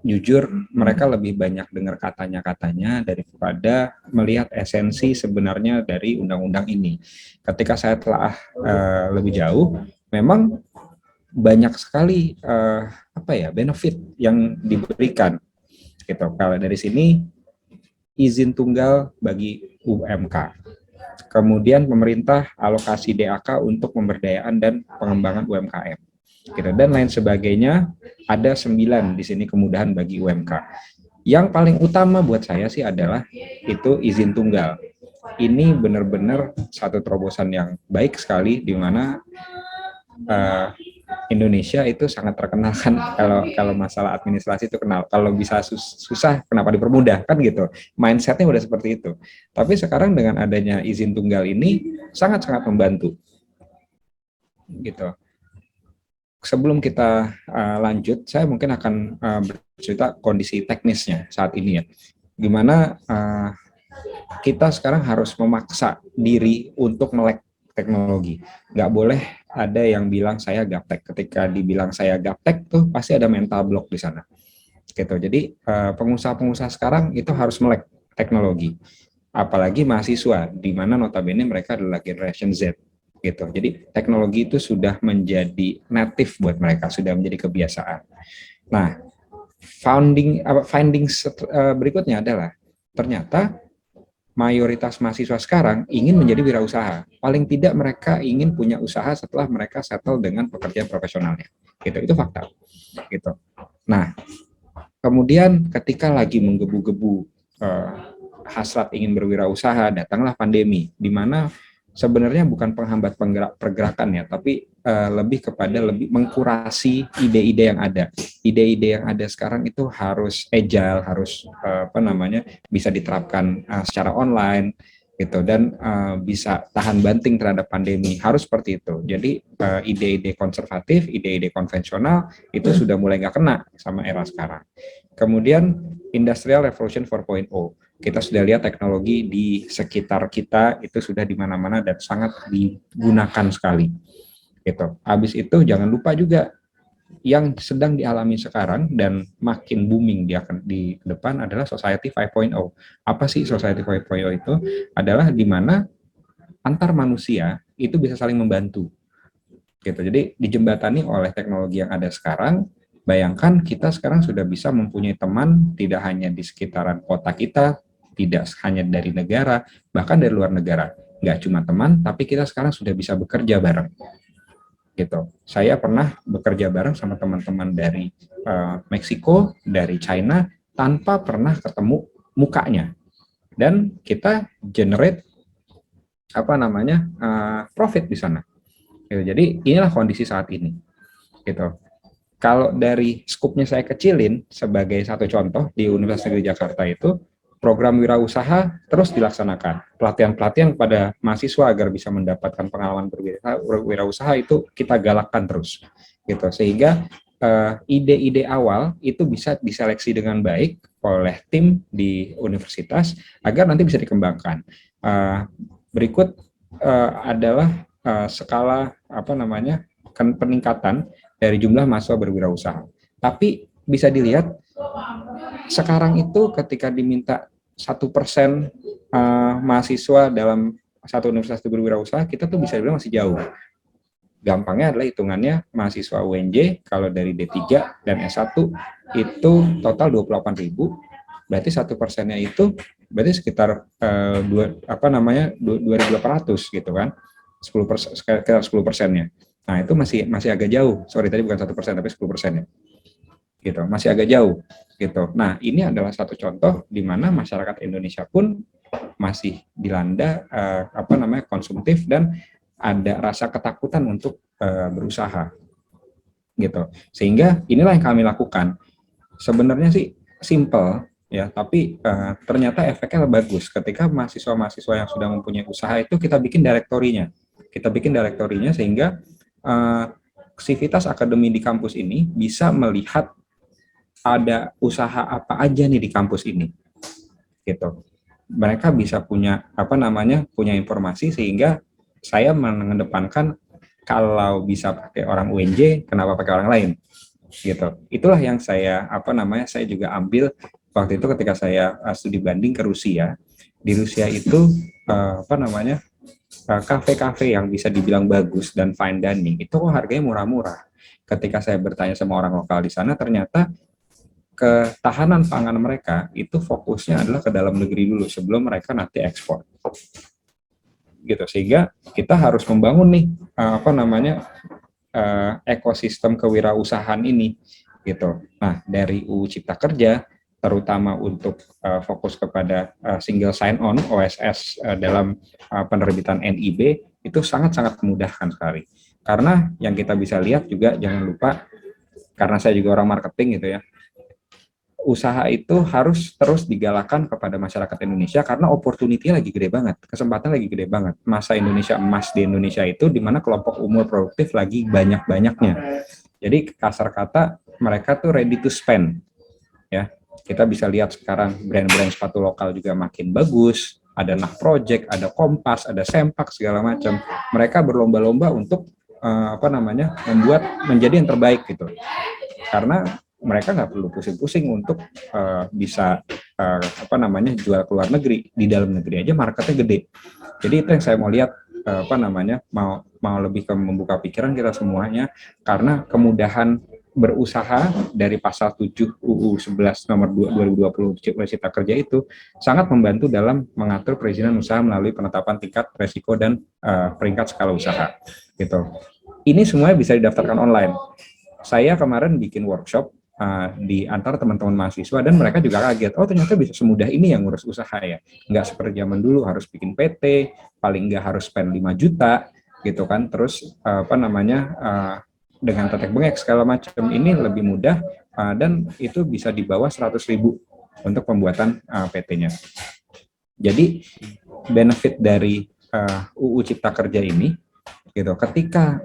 jujur mereka lebih banyak dengar katanya-katanya daripada melihat esensi sebenarnya dari undang-undang ini. Ketika saya telah lebih jauh, memang banyak sekali benefit yang diberikan. Gitu. Kalau dari sini izin tunggal bagi UMK. Kemudian pemerintah alokasi DAK untuk pemberdayaan dan pengembangan UMKM. Gitu. Dan lain sebagainya, ada 9 di sini kemudahan bagi UMK. Yang paling utama buat saya sih adalah itu izin tunggal. Ini benar-benar satu terobosan yang baik sekali, di mana Indonesia itu sangat terkenal kan kalau masalah administrasi itu kenal. Kalau bisa susah, kenapa dipermudah kan gitu. Mindsetnya udah seperti itu. Tapi sekarang dengan adanya izin tunggal ini sangat-sangat membantu. Gitu. Sebelum kita lanjut, saya mungkin akan cerita kondisi teknisnya saat ini ya, gimana kita sekarang harus memaksa diri untuk melek teknologi. Nggak boleh ada yang bilang saya gaptek. Ketika dibilang saya gaptek tuh pasti ada mental block di sana. Gitu. Jadi pengusaha-pengusaha sekarang itu harus melek teknologi. Apalagi mahasiswa, di mana notabene mereka adalah generation Z. Gitu. Jadi teknologi itu sudah menjadi native buat mereka, sudah menjadi kebiasaan. Nah, findings berikutnya adalah ternyata mayoritas mahasiswa sekarang ingin menjadi wirausaha. Paling tidak mereka ingin punya usaha setelah mereka settle dengan pekerjaan profesionalnya. Gitu, itu fakta. Gitu. Nah, kemudian ketika lagi menggebu-gebu hasrat ingin berwirausaha, datanglah pandemi, di mana sebenarnya bukan penghambat pergerakan ya, tapi lebih kepada lebih mengkurasi ide-ide yang ada. Ide-ide yang ada sekarang itu harus agile, harus bisa diterapkan secara online gitu, dan bisa tahan banting terhadap pandemi, harus seperti itu. Jadi ide-ide konservatif, ide-ide konvensional itu sudah mulai nggak kena sama era sekarang. Kemudian Industrial Revolution 4.0, kita sudah lihat teknologi di sekitar kita itu sudah di mana-mana dan sangat digunakan sekali. Gitu. Habis itu jangan lupa juga yang sedang dialami sekarang dan makin booming di depan adalah Society 5.0. Apa sih Society 5.0 itu? Adalah di mana antar manusia itu bisa saling membantu. Gitu. Jadi dijembatani oleh teknologi yang ada sekarang. Bayangkan kita sekarang sudah bisa mempunyai teman tidak hanya di sekitaran kota kita, tidak hanya dari negara, bahkan dari luar negara. Nggak cuma teman, tapi kita sekarang sudah bisa bekerja bareng. Gitu. Saya pernah bekerja bareng sama teman-teman dari Meksiko, dari China, tanpa pernah ketemu mukanya. Dan kita generate profit di sana. Gitu. Jadi inilah kondisi saat ini. Gitu. Kalau dari skupnya saya kecilin, sebagai satu contoh, di Universitas Negeri Jakarta itu, program wirausaha terus dilaksanakan. Pelatihan-pelatihan kepada mahasiswa agar bisa mendapatkan pengalaman berwirausaha itu kita galakkan terus. Gitu. Sehingga ide-ide awal itu bisa diseleksi dengan baik oleh tim di universitas agar nanti bisa dikembangkan. Berikut adalah skala peningkatan dari jumlah mahasiswa berwirausaha. Tapi bisa dilihat sekarang itu ketika diminta 1% mahasiswa dalam satu universitas itu berwirausaha, kita tuh bisa dibilang masih jauh. Gampangnya adalah hitungannya mahasiswa UNJ kalau dari D3 dan S1 itu total 28.000, berarti 1%-nya itu berarti sekitar 2.800 gitu kan, 10%-nya. Nah, itu masih agak jauh. Sorry, tadi bukan 1%, tapi 10%-nya. Gitu, masih agak jauh. Gitu. Nah, ini adalah satu contoh di mana masyarakat Indonesia pun masih dilanda konsumtif dan ada rasa ketakutan untuk berusaha. Gitu. Sehingga inilah yang kami lakukan. Sebenarnya sih simple ya, tapi ternyata efeknya bagus. Ketika mahasiswa-mahasiswa yang sudah mempunyai usaha itu kita bikin direktorinya. Sehingga Sivitas Akademi di kampus ini bisa melihat ada usaha apa aja nih di kampus ini, gitu. Mereka bisa punya punya informasi, sehingga saya mengedepankan kalau bisa pakai orang UNJ, kenapa pakai orang lain, gitu. Itulah yang saya saya juga ambil waktu itu ketika saya studi banding ke Rusia. Di Rusia itu kafe-kafe yang bisa dibilang bagus dan fine dining itu harganya murah-murah. Ketika saya bertanya sama orang lokal di sana, ternyata ketahanan pangan mereka itu fokusnya adalah ke dalam negeri dulu sebelum mereka nanti ekspor. Gitu. Sehingga kita harus membangun nih ekosistem kewirausahaan ini gitu. Nah, dari UU Cipta Kerja terutama untuk fokus kepada single sign-on OSS dalam penerbitan NIB itu sangat-sangat memudahkan sekali. Karena yang kita bisa lihat juga, jangan lupa, karena saya juga orang marketing gitu ya, usaha itu harus terus digalakkan kepada masyarakat Indonesia karena opportunity lagi gede banget, kesempatan lagi gede banget. Masa Indonesia emas di Indonesia itu di mana kelompok umur produktif lagi banyak-banyaknya. Jadi kasar kata mereka tuh ready to spend. ya. Kita bisa lihat sekarang brand-brand sepatu lokal juga makin bagus. Ada Nah Project, ada Kompas, ada Sempak segala macam. Mereka berlomba-lomba untuk membuat menjadi yang terbaik gitu. Karena mereka nggak perlu pusing-pusing untuk bisa jual ke luar negeri. Di dalam negeri aja marketnya gede. Jadi itu yang saya mau lihat, mau lebih ke membuka pikiran kita semuanya, karena kemudahan berusaha dari pasal 7 UU 11 nomor 2 2020 Cipta Kerja itu sangat membantu dalam mengatur perizinan usaha melalui penetapan tingkat resiko dan peringkat skala usaha gitu. Ini semuanya bisa didaftarkan online. Saya kemarin bikin workshop di antara teman-teman mahasiswa dan mereka juga kaget, oh ternyata bisa semudah ini yang ngurus usaha ya, nggak seperti zaman dulu harus bikin PT, paling nggak harus spend 5 juta gitu kan, terus dengan tetek bengek segala macam. Ini lebih mudah dan itu bisa di bawah 100.000 untuk pembuatan PT-nya. Jadi benefit dari UU Cipta Kerja ini gitu, ketika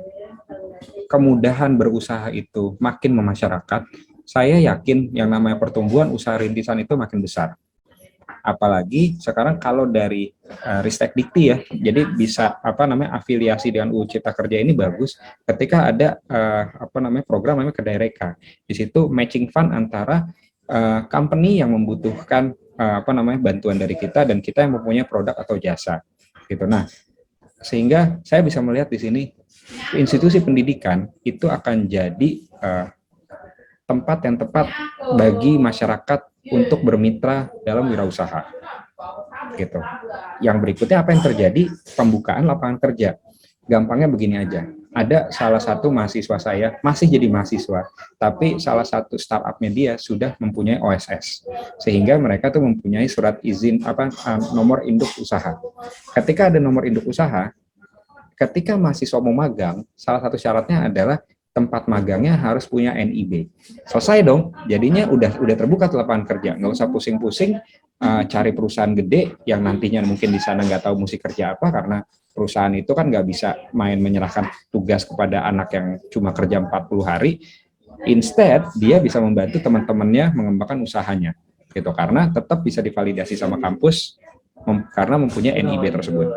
kemudahan berusaha itu makin memasyarakat, saya yakin yang namanya pertumbuhan usaha rintisan itu makin besar. Apalagi sekarang kalau dari Ristek Dikti ya, jadi bisa afiliasi dengan UU Cipta Kerja ini bagus ketika ada program namanya Kedireka. Di situ matching fund antara company yang membutuhkan bantuan dari kita dan kita yang mempunyai produk atau jasa gitu. Nah, sehingga saya bisa melihat di sini institusi pendidikan itu akan jadi tempat yang tepat bagi masyarakat untuk bermitra dalam wirausaha gitu. Yang berikutnya apa yang terjadi? Pembukaan lapangan kerja. Gampangnya begini aja. Ada salah satu mahasiswa saya masih jadi mahasiswa, tapi salah satu startupnya dia sudah mempunyai OSS, sehingga mereka tuh mempunyai surat izin nomor induk usaha. Ketika ada nomor induk usaha, ketika mahasiswa mau magang, salah satu syaratnya adalah tempat magangnya harus punya NIB. Selesai dong, jadinya udah terbuka lapangan kerja, nggak usah pusing-pusing cari perusahaan gede yang nantinya mungkin di sana nggak tahu mesti kerja apa, karena perusahaan itu kan nggak bisa main menyerahkan tugas kepada anak yang cuma kerja 40 hari. Instead, dia bisa membantu teman-temannya mengembangkan usahanya, gitu, karena tetap bisa divalidasi sama kampus karena mempunyai NIB tersebut.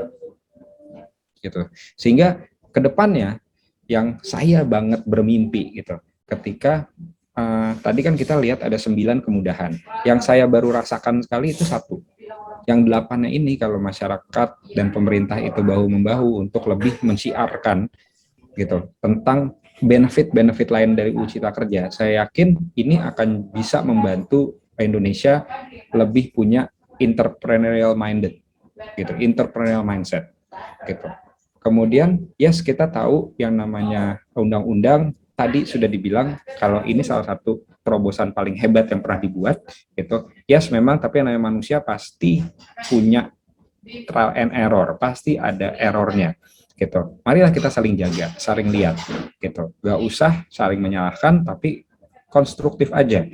Gitu. Sehingga kedepannya yang saya banget bermimpi gitu, ketika tadi kan kita lihat ada 9 kemudahan, yang saya baru rasakan sekali itu 1. Yang 8-nya ini kalau masyarakat dan pemerintah itu bahu-membahu untuk lebih mensiarkan gitu tentang benefit-benefit lain dari UU Cipta Kerja, saya yakin ini akan bisa membantu Indonesia lebih punya entrepreneurial minded gitu, entrepreneurial mindset gitu. Kemudian, yes, kita tahu yang namanya undang-undang tadi sudah dibilang kalau ini salah satu terobosan paling hebat yang pernah dibuat, gitu. Yes, memang, tapi yang namanya manusia pasti punya trial and error, pasti ada errornya, gitu. Marilah kita saling jaga, saling lihat, gitu. Gak usah saling menyalahkan, tapi konstruktif aja.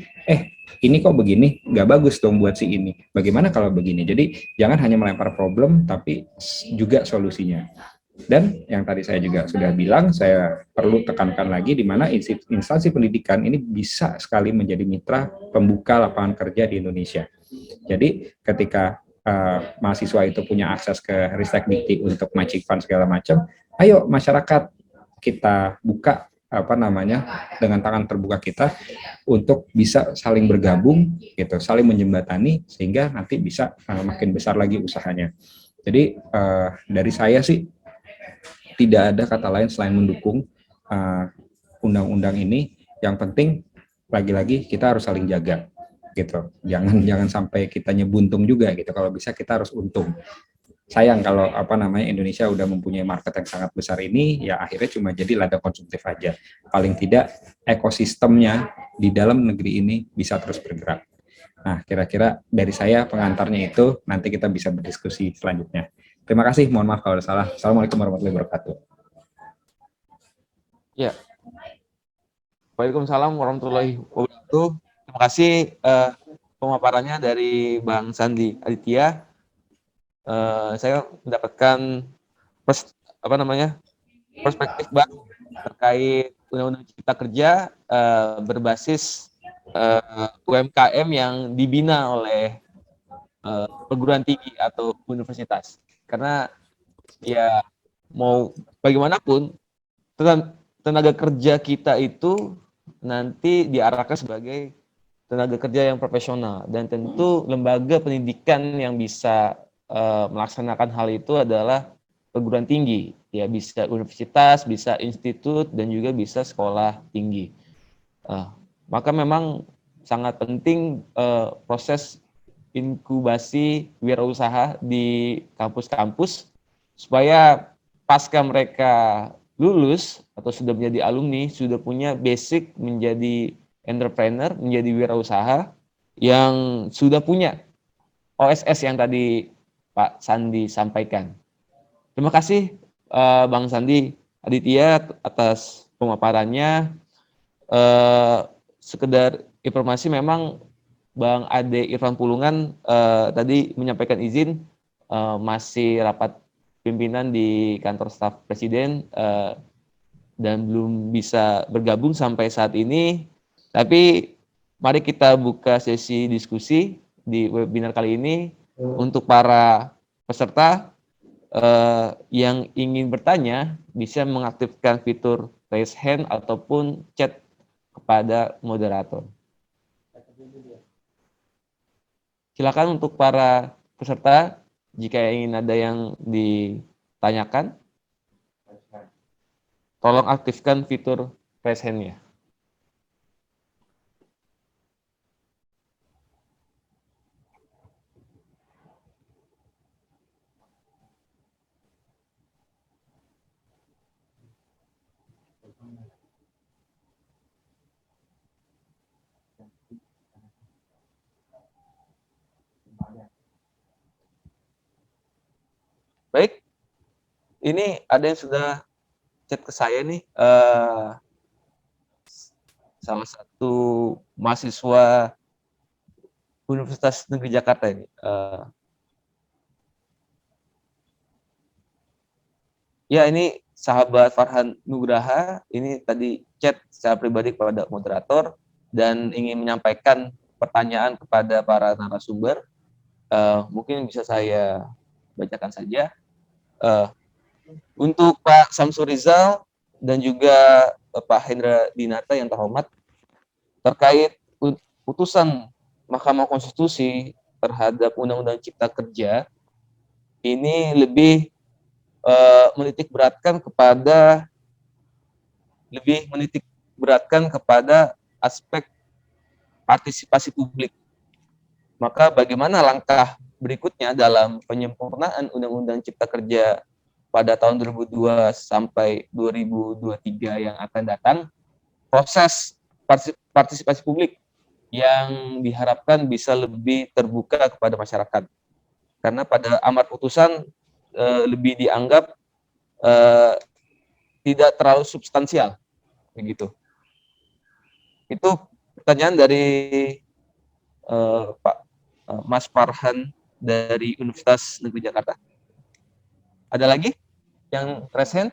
Ini kok begini, nggak bagus dong buat si ini. Bagaimana kalau begini? Jadi jangan hanya melempar problem, tapi juga solusinya. Dan yang tadi saya juga sudah bilang, saya perlu tekankan lagi di mana instansi pendidikan ini bisa sekali menjadi mitra pembuka lapangan kerja di Indonesia. Jadi ketika mahasiswa itu punya akses ke Ristek Dikti untuk matching fund segala macam, ayo masyarakat kita buka dengan tangan terbuka kita untuk bisa saling bergabung gitu, saling menjembatani sehingga nanti bisa makin besar lagi usahanya. Jadi dari saya sih tidak ada kata lain selain mendukung undang-undang ini. Yang penting lagi-lagi kita harus saling jaga gitu. Jangan sampai kita nyebuntung juga gitu. Kalau bisa kita harus untung. Sayang kalau Indonesia udah mempunyai market yang sangat besar ini, ya akhirnya cuma jadi ladang konsumtif aja. Paling tidak ekosistemnya di dalam negeri ini bisa terus bergerak. Nah, kira-kira dari saya pengantarnya itu, nanti kita bisa berdiskusi selanjutnya. Terima kasih, mohon maaf kalau ada salah. Assalamualaikum warahmatullahi wabarakatuh. Ya. Waalaikumsalam warahmatullahi wabarakatuh. Terima kasih pemaparannya dari Bang Sandi Aditya. Saya mendapatkan perspektif baru terkait Undang-Undang Cipta Kerja berbasis UMKM yang dibina oleh perguruan tinggi atau universitas. Karena ya mau bagaimanapun tenaga kerja kita itu nanti diarahkan sebagai tenaga kerja yang profesional, dan tentu lembaga pendidikan yang bisa melaksanakan hal itu adalah perguruan tinggi, ya bisa universitas, bisa institut, dan juga bisa sekolah tinggi. Maka memang sangat penting proses inkubasi wirausaha di kampus-kampus supaya pasca mereka lulus atau sudah menjadi alumni, sudah punya basic menjadi entrepreneur, menjadi wirausaha yang sudah punya OSS yang tadi Pak Sandi sampaikan. Terima kasih Bang Sandi Aditya atas pemaparannya. Sekedar informasi, memang Bang Ade Irfan Pulungan tadi menyampaikan izin masih rapat pimpinan di kantor staf presiden dan belum bisa bergabung sampai saat ini. Tapi mari kita buka sesi diskusi di webinar kali ini untuk para peserta yang ingin bertanya bisa mengaktifkan fitur raise hand ataupun chat kepada moderator. Silakan untuk para peserta, jika ingin ada yang ditanyakan, tolong aktifkan fitur raise hand-nya. Baik, ini ada yang sudah chat ke saya nih, salah satu mahasiswa Universitas Negeri Jakarta ini. Ya, ini sahabat Farhan Nugraha, ini tadi chat secara pribadi kepada moderator dan ingin menyampaikan pertanyaan kepada para narasumber. Mungkin bisa saya bacakan saja. Untuk Pak Samsul Rizal dan juga Pak Hendra Dinata yang terhormat, terkait putusan Mahkamah Konstitusi terhadap Undang-Undang Cipta Kerja, ini lebih menitik beratkan kepada aspek partisipasi publik. Maka bagaimana langkah berikutnya dalam penyempurnaan Undang-Undang Cipta Kerja pada tahun 2002 sampai 2023 yang akan datang, proses partisipasi publik yang diharapkan bisa lebih terbuka kepada masyarakat. Karena pada amar putusan lebih dianggap tidak terlalu substansial, begitu. Itu pertanyaan dari Pak Mas Farhan dari Universitas Negeri Jakarta. Ada lagi yang present?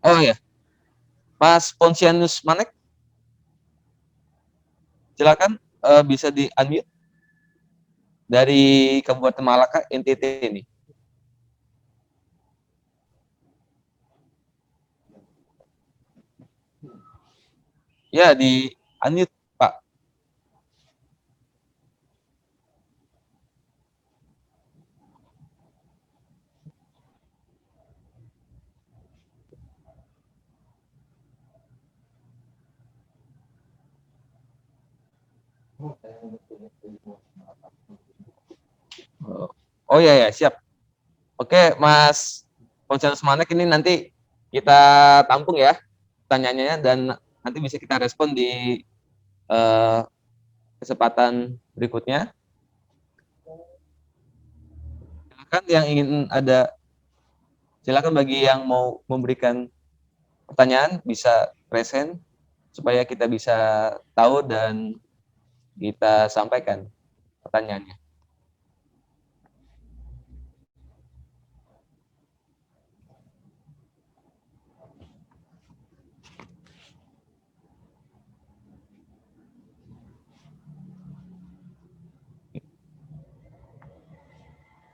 Oh ya, Mas Pontianus Manek, silakan bisa di unmute dari Kabupaten Malaka, NTT ini. Ya, di unmute Pak. Oh ya ya, siap. Oke, Mas Pontianus Manek, ini nanti kita tampung ya pertanyaannya, dan nanti bisa kita respon di kesempatan berikutnya. Silakan yang ingin ada, silakan bagi yang mau memberikan pertanyaan bisa present supaya kita bisa tahu dan kita sampaikan pertanyaannya.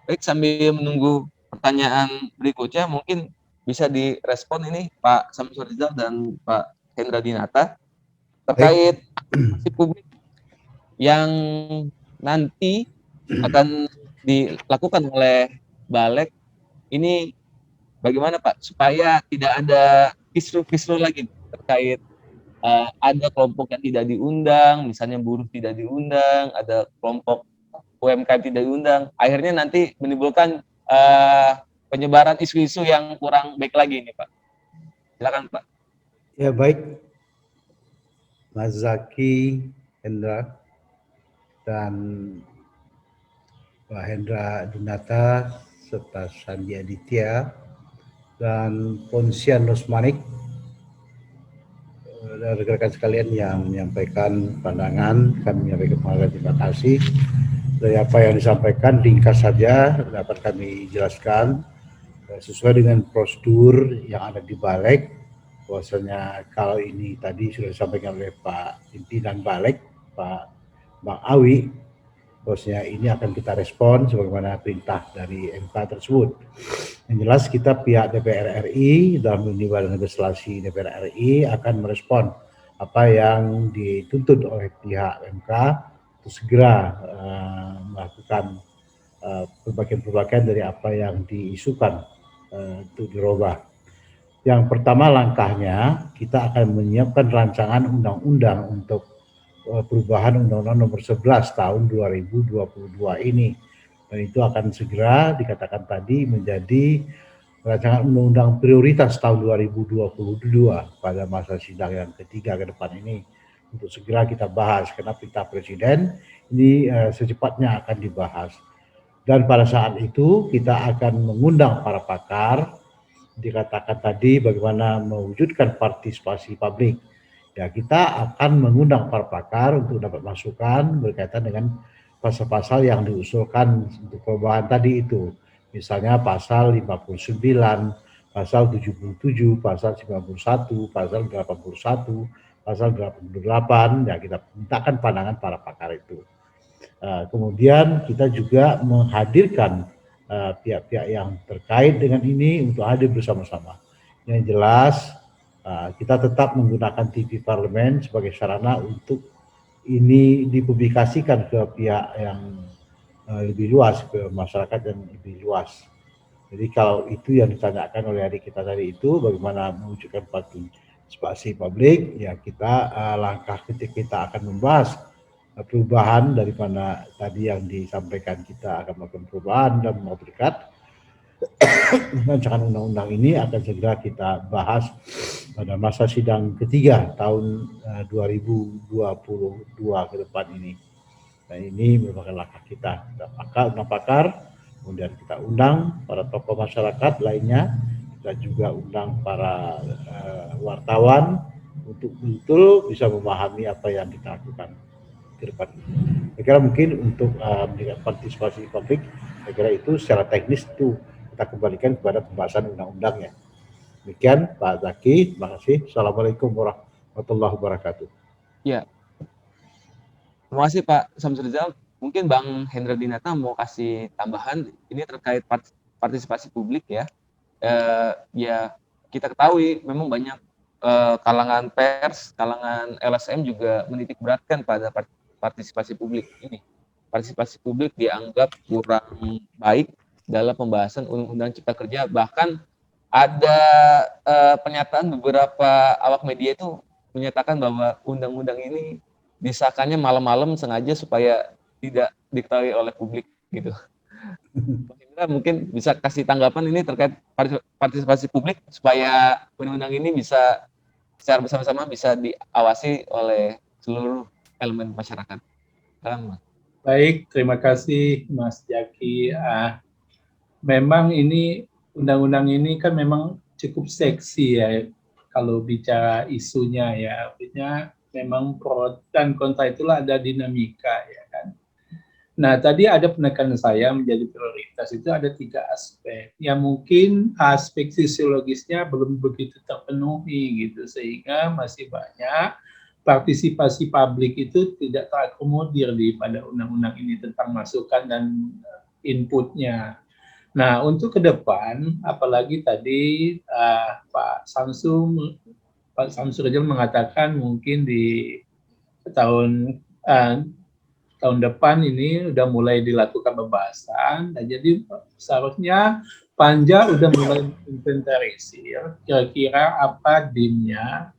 Baik, sambil menunggu pertanyaan berikutnya, mungkin bisa direspon ini Pak Samsul Rizal dan Pak Hendra Dinata terkait partisipasi publik yang nanti akan dilakukan oleh Balek ini, bagaimana Pak supaya tidak ada kisruh-kisruh lagi terkait ada kelompok yang tidak diundang, misalnya buruh tidak diundang, ada kelompok UMKM tidak diundang, akhirnya nanti menimbulkan penyebaran isu-isu yang kurang baik lagi ini Pak. Silakan Pak. Ya baik, Mas Zaki, Hendra, dan Pak Hendra Dinata, serta Sandi Aditya, dan Ponsian Nusmanik, dan rekan-rekan sekalian yang menyampaikan pandangan. Kami menyampaikan terima kasih. Dari apa yang disampaikan ringkas saja dapat kami jelaskan sesuai dengan prosedur yang ada di Balek. Bahwasanya kalau ini tadi sudah disampaikan oleh Pak pimpinan Balek, Pak Bang Awi, bahwasanya ini akan kita respon sebagaimana perintah dari MK tersebut. Yang jelas kita pihak DPR RI dalam ini Badan Legislasi DPR RI akan merespon apa yang dituntut oleh pihak MK untuk segera melakukan perbaikan-perbaikan dari apa yang diisukan untuk dirubah. Yang pertama langkahnya kita akan menyiapkan rancangan undang-undang untuk perubahan Undang-Undang Nomor 11 Tahun 2022 ini, dan itu akan segera dikatakan tadi menjadi rancangan undang-undang prioritas tahun 2022 pada masa sidang yang ketiga ke depan ini, untuk segera kita bahas karena perintah Presiden ini secepatnya akan dibahas. Dan pada saat itu kita akan mengundang para pakar, dikatakan tadi bagaimana mewujudkan partisipasi publik. Ya, kita akan mengundang para pakar untuk dapat masukan berkaitan dengan pasal-pasal yang diusulkan untuk perubahan tadi itu. Misalnya pasal 59, pasal 77, pasal 91, pasal 81, pasal 88, ya kita mintakan pandangan para pakar itu. Kemudian kita juga menghadirkan pihak-pihak yang terkait dengan ini untuk hadir bersama-sama. Yang jelas kita tetap menggunakan TV Parlemen sebagai sarana untuk ini dipublikasikan ke pihak yang lebih luas, ke masyarakat yang lebih luas. Jadi kalau itu yang ditanyakan oleh adik kita tadi itu, bagaimana mewujudkan partisipasi publik, ya kita langkah ketika kita akan membahas perubahan daripada tadi yang disampaikan, kita akan melakukan perubahan dan memberikan rancangan undang-undang ini akan segera kita bahas pada masa sidang ketiga tahun 2022 ke depan ini. Nah, ini merupakan langkah kita undang pakar, kemudian kita undang para tokoh masyarakat lainnya, kita juga undang para wartawan untuk betul bisa memahami apa yang kita lakukan ke depan. Saya kira mungkin untuk meningkatkan partisipasi publik, saya kira itu secara teknis itu kita kembalikan kepada pembahasan undang-undangnya. Demikian Pak Zaki, terima kasih. Assalamualaikum warahmatullahi wabarakatuh. Ya, terima kasih Pak Samsul Rizal. Mungkin Bang Hendra Dinata mau kasih tambahan ini terkait partisipasi publik ya. Ya kita ketahui memang banyak kalangan pers, kalangan LSM juga menitik beratkan pada partisipasi publik ini. Partisipasi publik dianggap kurang baik dalam pembahasan Undang-Undang Cipta Kerja. Bahkan ada pernyataan beberapa awak media itu menyatakan bahwa undang-undang ini disahkannya malam-malam sengaja supaya tidak diketahui oleh publik gitu. Mungkin bisa kasih tanggapan ini terkait partisipasi publik supaya undang-undang ini bisa secara bersama-sama bisa diawasi oleh seluruh elemen masyarakat. Baik, terima kasih Mas Jaki. Memang ini undang-undang ini kan memang cukup seksi ya kalau bicara isunya ya. Artinya memang pro dan kontra itulah ada dinamika ya kan. Nah, tadi ada penekanan saya menjadi prioritas itu ada 3 aspek. Yang mungkin aspek sosiologisnya belum begitu terpenuhi gitu, sehingga masih banyak partisipasi publik itu tidak terakomodir di pada undang-undang ini tentang masukan dan inputnya. Nah, untuk ke depan, apalagi tadi Pak Samsul Rizal mengatakan mungkin di tahun tahun depan ini udah mulai dilakukan pembahasan. Nah, jadi seharusnya Panja udah mulai inventarisir kira-kira apa DIM-nya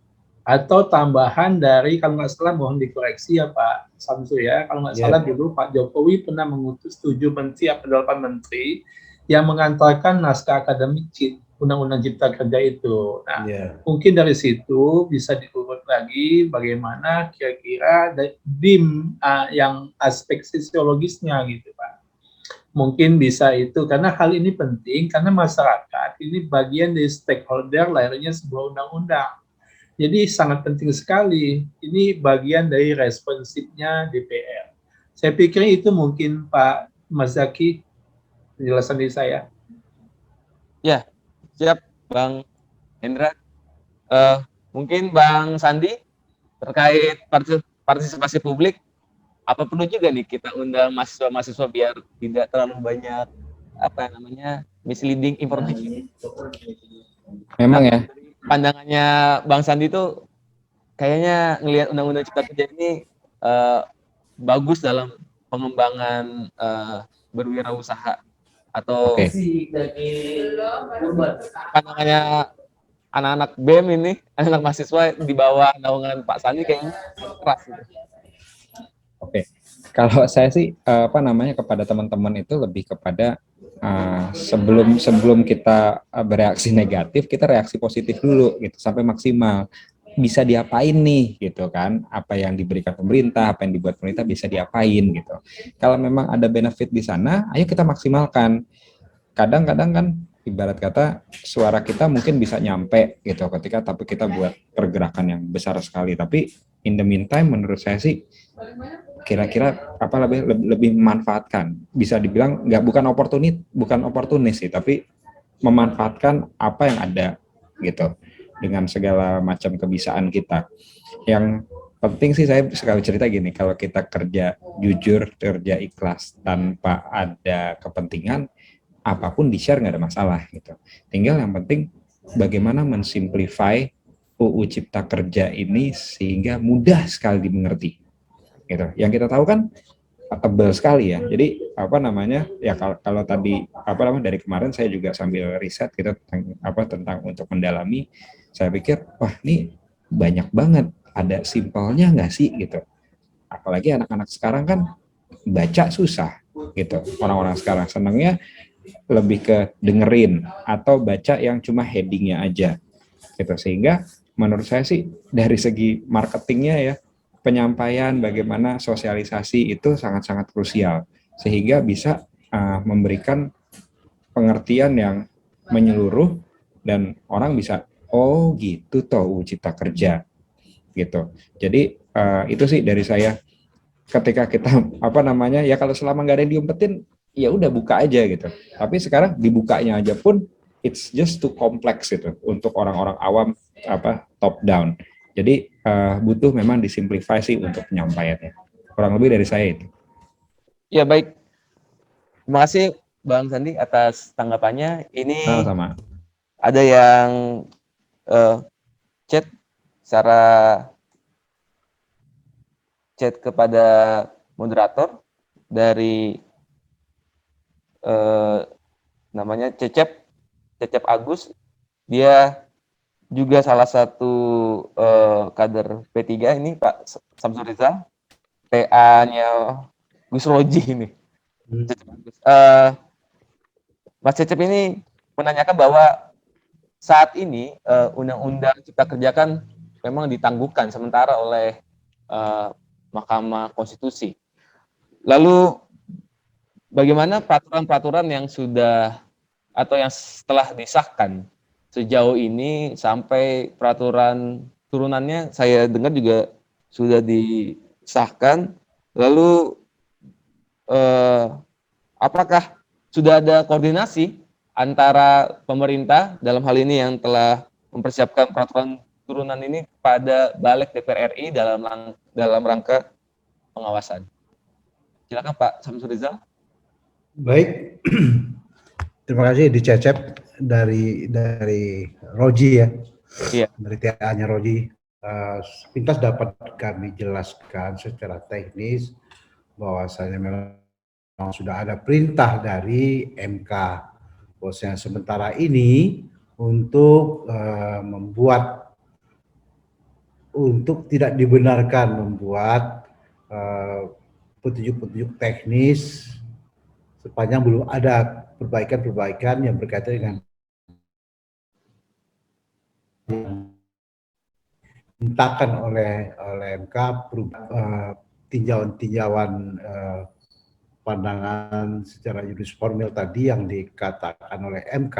atau tambahan dari, kalau nggak salah mohon dikoreksi ya Pak Samsu ya, kalau nggak salah dulu Pak Jokowi pernah mengutus 7 menteri atau 8 menteri yang mengantarkan naskah akademik Undang-Undang Cipta Kerja itu. Nah, mungkin dari situ bisa diurut lagi bagaimana kira-kira DIM yang aspek sosiologisnya gitu Pak. Mungkin bisa itu, karena hal ini penting, karena masyarakat ini bagian dari stakeholder lahirnya sebuah undang-undang. Jadi sangat penting sekali, ini bagian dari responsifnya DPR. Saya pikir itu mungkin Pak Mas Zaki, penjelasan dari saya. Ya, siap Bang Hendra. Mungkin Bang Sandi terkait partisipasi publik, apa perlu juga nih kita undang mahasiswa-mahasiswa biar tidak terlalu banyak misleading information. Memang ya. Pandangannya Bang Sandi itu kayaknya ngelihat Undang-Undang Cipta Kerja ini bagus dalam pengembangan berwirausaha atau pandangannya anak-anak BEM ini, anak mahasiswa di bawah naungan Pak Sandi kayaknya keras gitu. Oke. Kalau saya sih kepada teman-teman itu lebih kepada sebelum kita bereaksi negatif, kita reaksi positif dulu gitu sampai maksimal. Bisa diapain nih gitu kan, apa yang diberikan pemerintah, apa yang dibuat pemerintah bisa diapain gitu. Kalau memang ada benefit di sana, ayo kita maksimalkan. Kadang-kadang kan ibarat kata suara kita mungkin bisa nyampe gitu tapi kita buat pergerakan yang besar sekali, tapi in the meantime menurut saya sih kira-kira lebih memanfaatkan, bisa dibilang bukan oportunis sih, tapi memanfaatkan apa yang ada gitu dengan segala macam kebisaan kita. Yang penting sih saya sekali cerita gini, kalau kita kerja jujur, kerja ikhlas tanpa ada kepentingan, apapun di-share nggak ada masalah gitu. Tinggal yang penting bagaimana mensimplify UU Cipta Kerja ini sehingga mudah sekali dimengerti. Gitu. Yang kita tahu kan tebal sekali ya. Jadi kalau tadi dari kemarin saya juga sambil riset gitu tentang untuk mendalami, saya pikir wah ini banyak banget, ada simpelnya nggak sih gitu. Apalagi anak-anak sekarang kan baca susah gitu. Orang-orang sekarang senangnya lebih ke dengerin atau baca yang cuma headingnya aja gitu. Sehingga menurut saya sih dari segi marketingnya ya, penyampaian bagaimana sosialisasi itu sangat-sangat krusial sehingga bisa memberikan pengertian yang menyeluruh dan orang bisa oh gitu toh Cipta Kerja gitu. Jadi itu sih dari saya, ketika kita ya kalau selama nggak ada yang diumpetin ya udah buka aja gitu. Tapi sekarang dibukanya aja pun it's just too complex gitu untuk orang-orang awam top down. Jadi butuh memang disimplify sih untuk penyampaiannya. Kurang lebih dari saya itu. Ya baik. Terima kasih Bang Sandi atas tanggapannya. Ini sama-sama. Ada yang chat kepada moderator dari namanya Cecep Agus. Dia juga salah satu kader P3 ini, Pak Samsul Rizal, TA-nya Gus Roji ini. Mas Cecep ini menanyakan bahwa saat ini Undang-Undang Cipta Kerja kan memang ditangguhkan sementara oleh Mahkamah Konstitusi. Lalu bagaimana peraturan-peraturan yang sudah atau yang setelah disahkan sejauh ini sampai peraturan turunannya saya dengar juga sudah disahkan. Lalu apakah sudah ada koordinasi antara pemerintah dalam hal ini yang telah mempersiapkan peraturan turunan ini pada Balik DPR RI dalam rangka pengawasan? Silakan Pak Samsul Rizal. Baik, terima kasih di Cecep dari Roji ya, Iya. dari TA-nya Roji. Pintas dapat kami jelaskan secara teknis bahwasanya memang sudah ada perintah dari MK, bahwasanya sementara ini untuk untuk tidak dibenarkan membuat petunjuk-petunjuk teknis sepanjang belum ada perbaikan-perbaikan yang berkaitan dengan dimintakan oleh MK tinjauan-tinjauan pandangan secara juris formil tadi yang dikatakan oleh MK.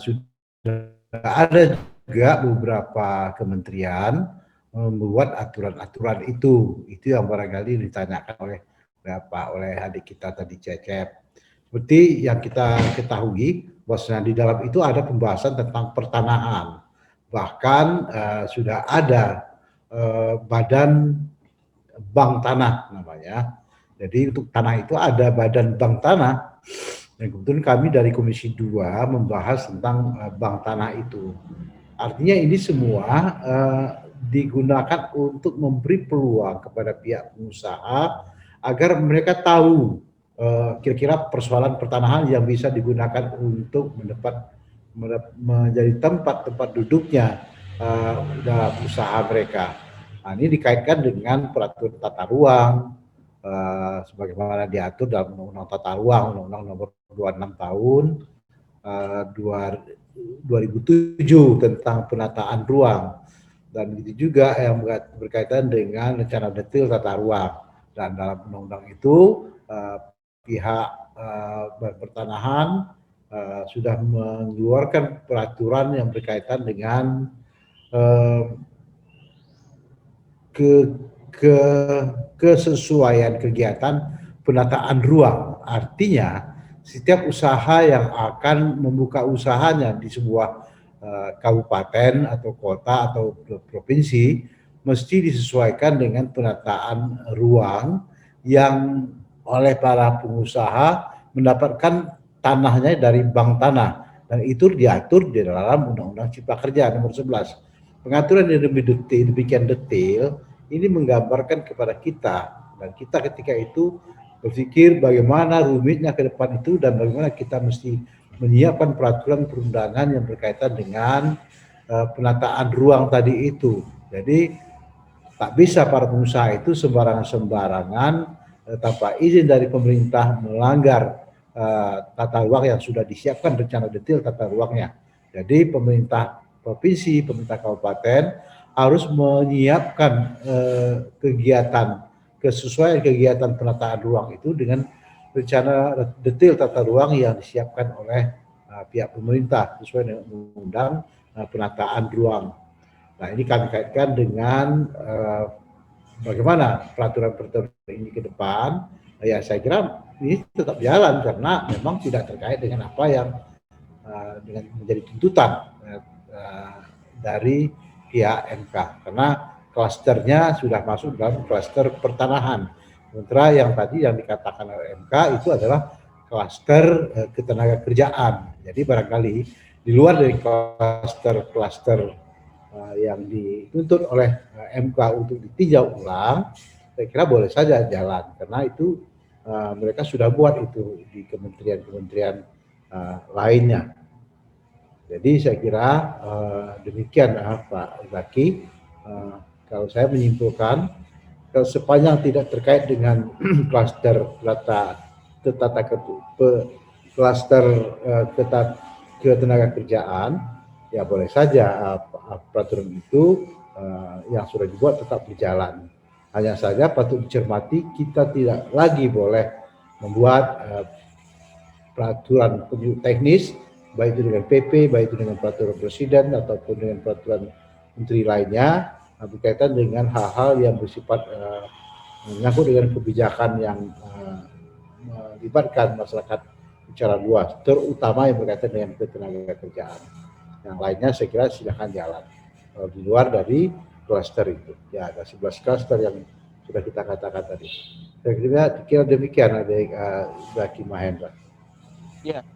Sudah ada juga beberapa kementerian membuat aturan-aturan itu yang barangkali ditanyakan oleh adik kita tadi Cecep. Seperti yang kita ketahui bahwasanya di dalam itu ada pembahasan tentang pertanahan, bahkan sudah ada badan bank tanah namanya. Jadi untuk tanah itu ada badan bank tanah. Dan kebetulan kami dari Komisi 2 membahas tentang bank tanah itu. Artinya ini semua digunakan untuk memberi peluang kepada pihak pengusaha agar mereka tahu kira-kira persoalan pertanahan yang bisa digunakan untuk menjadi tempat-tempat duduknya dalam usaha mereka. Nah, ini dikaitkan dengan peraturan tata ruang, sebagaimana diatur dalam Undang-Undang Tata Ruang, Undang-Undang Nomor 26 Tahun 2007 tentang penataan ruang, dan itu juga yang berkaitan dengan rencana detail tata ruang. Dan dalam undang-undang itu pihak pertanahan sudah mengeluarkan peraturan yang berkaitan dengan kesesuaian kegiatan penataan ruang. Artinya setiap usaha yang akan membuka usahanya di sebuah kabupaten atau kota atau provinsi mesti disesuaikan dengan penataan ruang yang oleh para pengusaha mendapatkan tanahnya dari bank tanah, dan itu diatur di dalam Undang-Undang Cipta Kerja nomor 11. Pengaturan yang demikian detail ini menggambarkan kepada kita, dan kita ketika itu berpikir bagaimana rumitnya ke depan itu dan bagaimana kita mesti menyiapkan peraturan perundangan yang berkaitan dengan penataan ruang tadi itu. Jadi tak bisa para pengusaha itu sembarangan tanpa izin dari pemerintah melanggar tata ruang yang sudah disiapkan rencana detail tata ruangnya. Jadi pemerintah provinsi, pemerintah kabupaten harus menyiapkan kesesuaian kegiatan penataan ruang itu dengan rencana detail tata ruang yang disiapkan oleh pihak pemerintah sesuai dengan undang penataan ruang. Nah, ini kami kaitkan dengan bagaimana peraturan-peraturan ini ke depan. Ya, saya kira ini tetap jalan karena memang tidak terkait dengan apa yang dengan menjadi tuntutan dari pihak MK, karena klasternya sudah masuk dalam klaster pertanahan. Sementara yang tadi yang dikatakan oleh MK itu adalah klaster ketenaga kerjaan. Jadi barangkali di luar dari klaster yang dituntut oleh MK untuk ditinjau ulang, saya kira boleh saja jalan, karena itu mereka sudah buat itu di kementerian-kementerian lainnya. Jadi saya kira demikian Pak Zaki. Kalau saya menyimpulkan, sepanjang tidak terkait dengan klaster ketenaga kerjaan, ya boleh saja peraturan itu yang sudah dibuat tetap berjalan. Hanya saja patut dicermati, kita tidak lagi boleh membuat peraturan teknis, baik itu dengan PP, baik itu dengan peraturan presiden ataupun dengan peraturan menteri lainnya berkaitan dengan hal-hal yang bersifat menyangkut dengan kebijakan yang melibatkan masyarakat secara luas, terutama yang berkaitan dengan ketenaga kerjaan. Yang lainnya saya kira silakan jalan di luar dari klaster itu. Ya, ada 11 klaster yang sudah kita katakan tadi. Saya kira demikian adik Zaki Mahendra. Ya,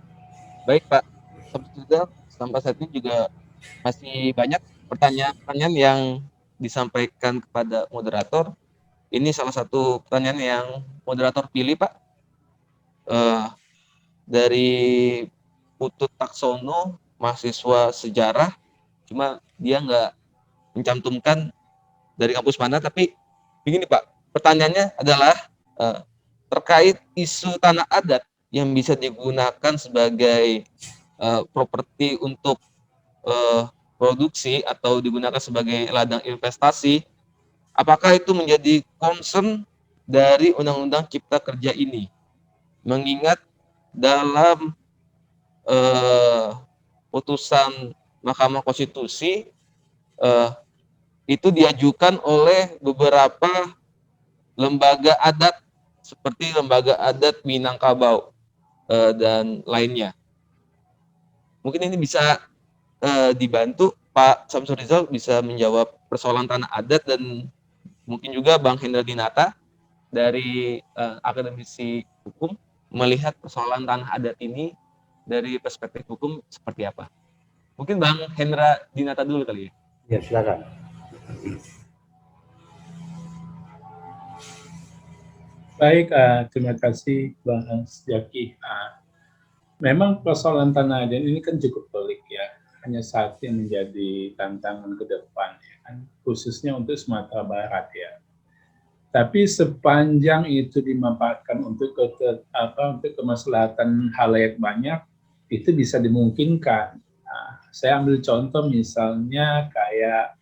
baik Pak. Sampai saat ini juga masih banyak pertanyaan-pertanyaan yang disampaikan kepada moderator. Ini salah satu pertanyaan yang moderator pilih, Pak. Dari Putut Taksono, mahasiswa sejarah, cuma dia nggak mencantumkan dari kampus mana, tapi begini Pak, pertanyaannya adalah terkait isu tanah adat yang bisa digunakan sebagai properti untuk produksi atau digunakan sebagai ladang investasi, apakah itu menjadi concern dari Undang-Undang Cipta Kerja ini? Mengingat dalam putusan Mahkamah Konstitusi itu diajukan oleh beberapa lembaga adat seperti lembaga adat Minangkabau dan lainnya. Mungkin ini bisa dibantu Pak Samsur Rizal bisa menjawab persoalan tanah adat, dan mungkin juga Bang Hendra Dinata dari akademisi hukum melihat persoalan tanah adat ini dari perspektif hukum seperti apa. Mungkin Bang Hendra Dinata dulu kali ya. Ya, silakan. Baik, terima kasih Bang Zaki. Memang persoalan tanah adat ini kan cukup pelik ya, hanya satu yang menjadi tantangan ke depan ya kan, khususnya untuk Sumatera Barat ya. Tapi sepanjang itu dimanfaatkan untuk kemaslahatan halayak banyak, itu bisa dimungkinkan. Saya ambil contoh misalnya kayak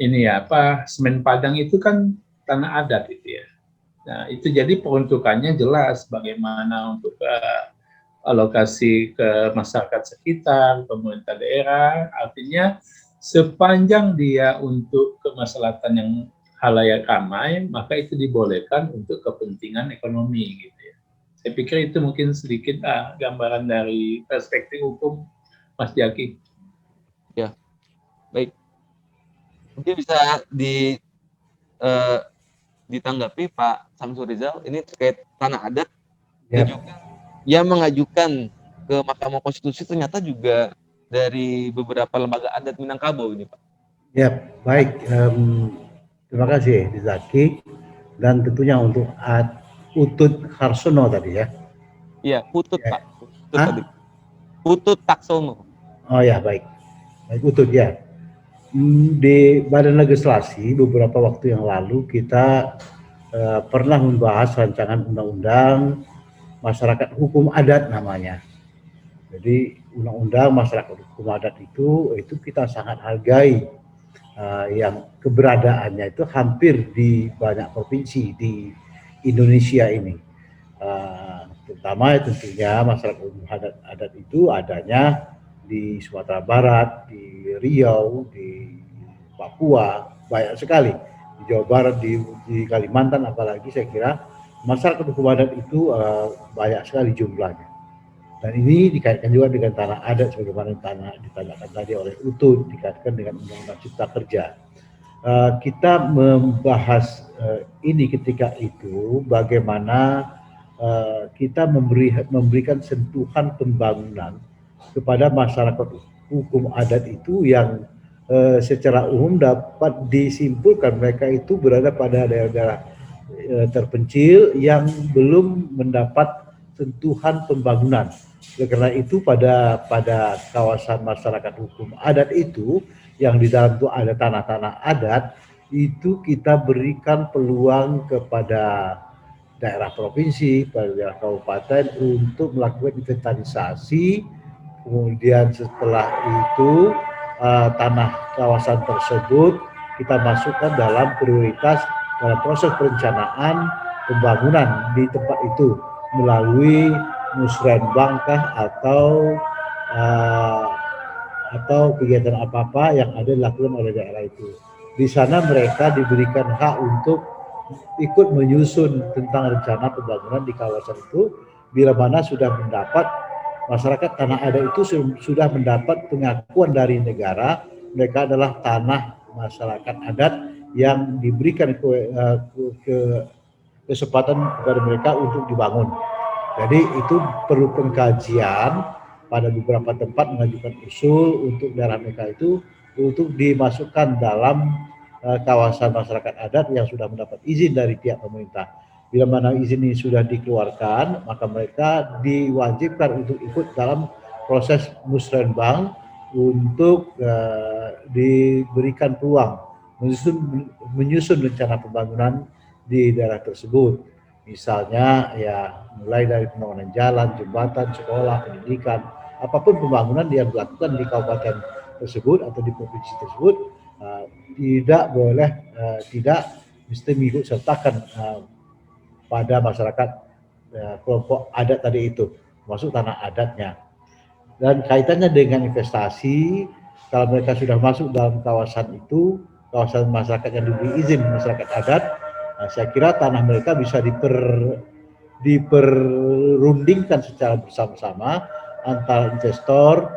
ini ya, semen Padang itu kan tanah adat itu ya. Nah, itu jadi peruntukannya jelas bagaimana untuk alokasi ke masyarakat sekitar, pemerintah daerah, artinya sepanjang dia untuk kemaslahatan yang halayak ramai, maka itu dibolehkan untuk kepentingan ekonomi gitu ya. Saya pikir itu mungkin sedikit gambaran dari perspektif hukum, Mas Jaki. Ya, baik. Mungkin bisa ditanggapi Pak Samsur Rizal, ini terkait tanah adat, dan juga yang mengajukan ke Mahkamah Konstitusi ternyata juga dari beberapa lembaga adat Minangkabau ini Pak. Ya, baik. Terima kasih Zaki, dan tentunya untuk Putut Harsono tadi ya. Iya, Putut ya. Pak. Putut tadi. Putut Taksono. Oh ya, baik. Baik, Putut ya. Di Badan Legislasi beberapa waktu yang lalu kita pernah membahas rancangan undang-undang masyarakat hukum adat namanya. Jadi undang-undang masyarakat hukum adat itu kita sangat hargai, yang keberadaannya itu hampir di banyak provinsi di Indonesia ini. Terutama tentunya masyarakat hukum adat itu adanya di Sumatera Barat, di Riau, di Papua, banyak sekali. Di Jawa Barat, di Kalimantan apalagi, saya kira masyarakat hukum adat itu banyak sekali jumlahnya. Dan ini dikaitkan juga dengan tanah adat sebagaimana ditanyakan tadi oleh Utut, dikaitkan dengan Undang-Undang Cipta Kerja. Kita membahas ini ketika itu bagaimana kita memberikan sentuhan pembangunan kepada masyarakat hukum adat itu yang secara umum dapat disimpulkan mereka itu berada pada daerah-daerah terpencil yang belum mendapat sentuhan pembangunan. Karena itu pada kawasan masyarakat hukum adat itu yang di dalam itu ada tanah-tanah adat, itu kita berikan peluang kepada daerah provinsi, pada daerah kabupaten untuk melakukan inventarisasi. Kemudian setelah itu tanah kawasan tersebut kita masukkan dalam prioritas dalam proses perencanaan pembangunan di tempat itu melalui musrenbang atau kegiatan apa-apa yang ada dilakukan oleh daerah itu. Di sana mereka diberikan hak untuk ikut menyusun tentang rencana pembangunan di kawasan itu, bila mana sudah mendapat masyarakat tanah adat itu sudah mendapat pengakuan dari negara, mereka adalah tanah masyarakat adat yang diberikan kesempatan kepada mereka untuk dibangun. Jadi itu perlu pengkajian pada beberapa tempat mengajukan usul untuk daerah mereka itu untuk dimasukkan dalam kawasan masyarakat adat yang sudah mendapat izin dari pihak pemerintah. Bila mana izin ini sudah dikeluarkan, maka mereka diwajibkan untuk ikut dalam proses musrenbang untuk diberikan peluang menyusun rencana pembangunan di daerah tersebut. Misalnya ya mulai dari pembangunan jalan, jembatan, sekolah, pendidikan, apapun pembangunan yang dilakukan di kabupaten tersebut atau di provinsi tersebut tidak boleh tidak mesti mengikut sertakan pada masyarakat kelompok adat tadi itu, masuk tanah adatnya. Dan kaitannya dengan investasi, kalau mereka sudah masuk dalam kawasan itu, kawasan masyarakat yang diberi izin masyarakat adat, saya kira tanah mereka bisa diperundingkan secara bersama-sama antara investor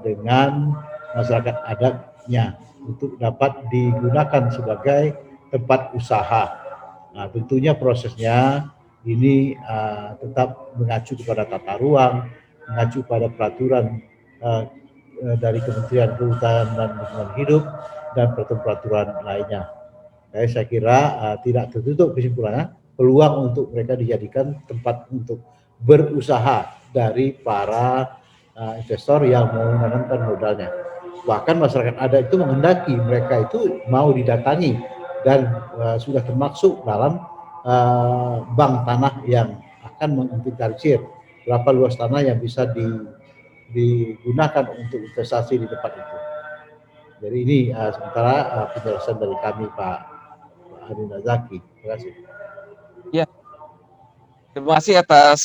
dengan masyarakat adatnya untuk dapat digunakan sebagai tempat usaha. Nah, tentunya prosesnya ini tetap mengacu kepada tata ruang, mengacu pada peraturan dari Kementerian Kehutanan dan Lingkungan Hidup dan peraturan lainnya. Jadi saya kira tidak tertutup kesimpulannya, peluang untuk mereka dijadikan tempat untuk berusaha dari para investor yang mau menanamkan modalnya. Bahkan masyarakat adat itu menghendaki mereka itu mau didatangi dan sudah termasuk dalam bank tanah yang akan menginventarisir berapa luas tanah yang bisa digunakan untuk investasi di tempat itu. Jadi ini sementara penjelasan dari kami Pak Adi Nazaki. Terima kasih. Ya, terima kasih atas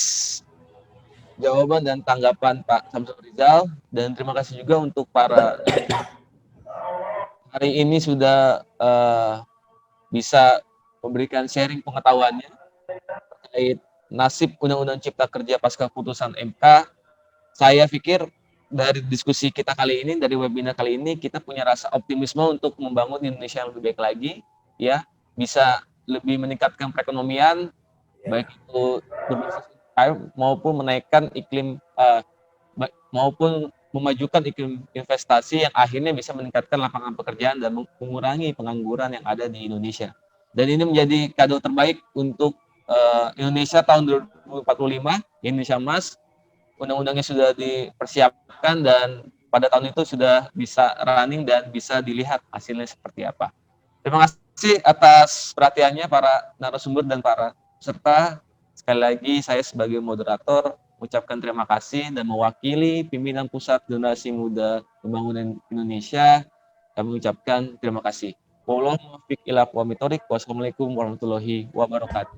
jawaban dan tanggapan Pak Samsul Rizal, dan terima kasih juga untuk para hari ini sudah bisa memberikan sharing pengetahuannya terkait nasib Undang-Undang Cipta Kerja pasca putusan MK. Saya pikir dari diskusi kita kali ini, dari webinar kali ini, kita punya rasa optimisme untuk membangun Indonesia yang lebih baik lagi, ya, bisa lebih meningkatkan perekonomian, baik itu maupun menaikkan iklim maupun memajukan iklim investasi yang akhirnya bisa meningkatkan lapangan pekerjaan dan mengurangi pengangguran yang ada di Indonesia. Dan ini menjadi kado terbaik untuk Indonesia tahun 2045, Indonesia Emas. Undang-undangnya sudah dipersiapkan dan pada tahun itu sudah bisa running dan bisa dilihat hasilnya seperti apa. Terima kasih atas perhatiannya para narasumber dan para peserta. Sekali lagi saya sebagai moderator mengucapkan terima kasih dan mewakili pimpinan Pusat Generasi Muda Pembangunan Indonesia, kami mengucapkan terima kasih. Wassalamualaikum warahmatullahi wabarakatuh.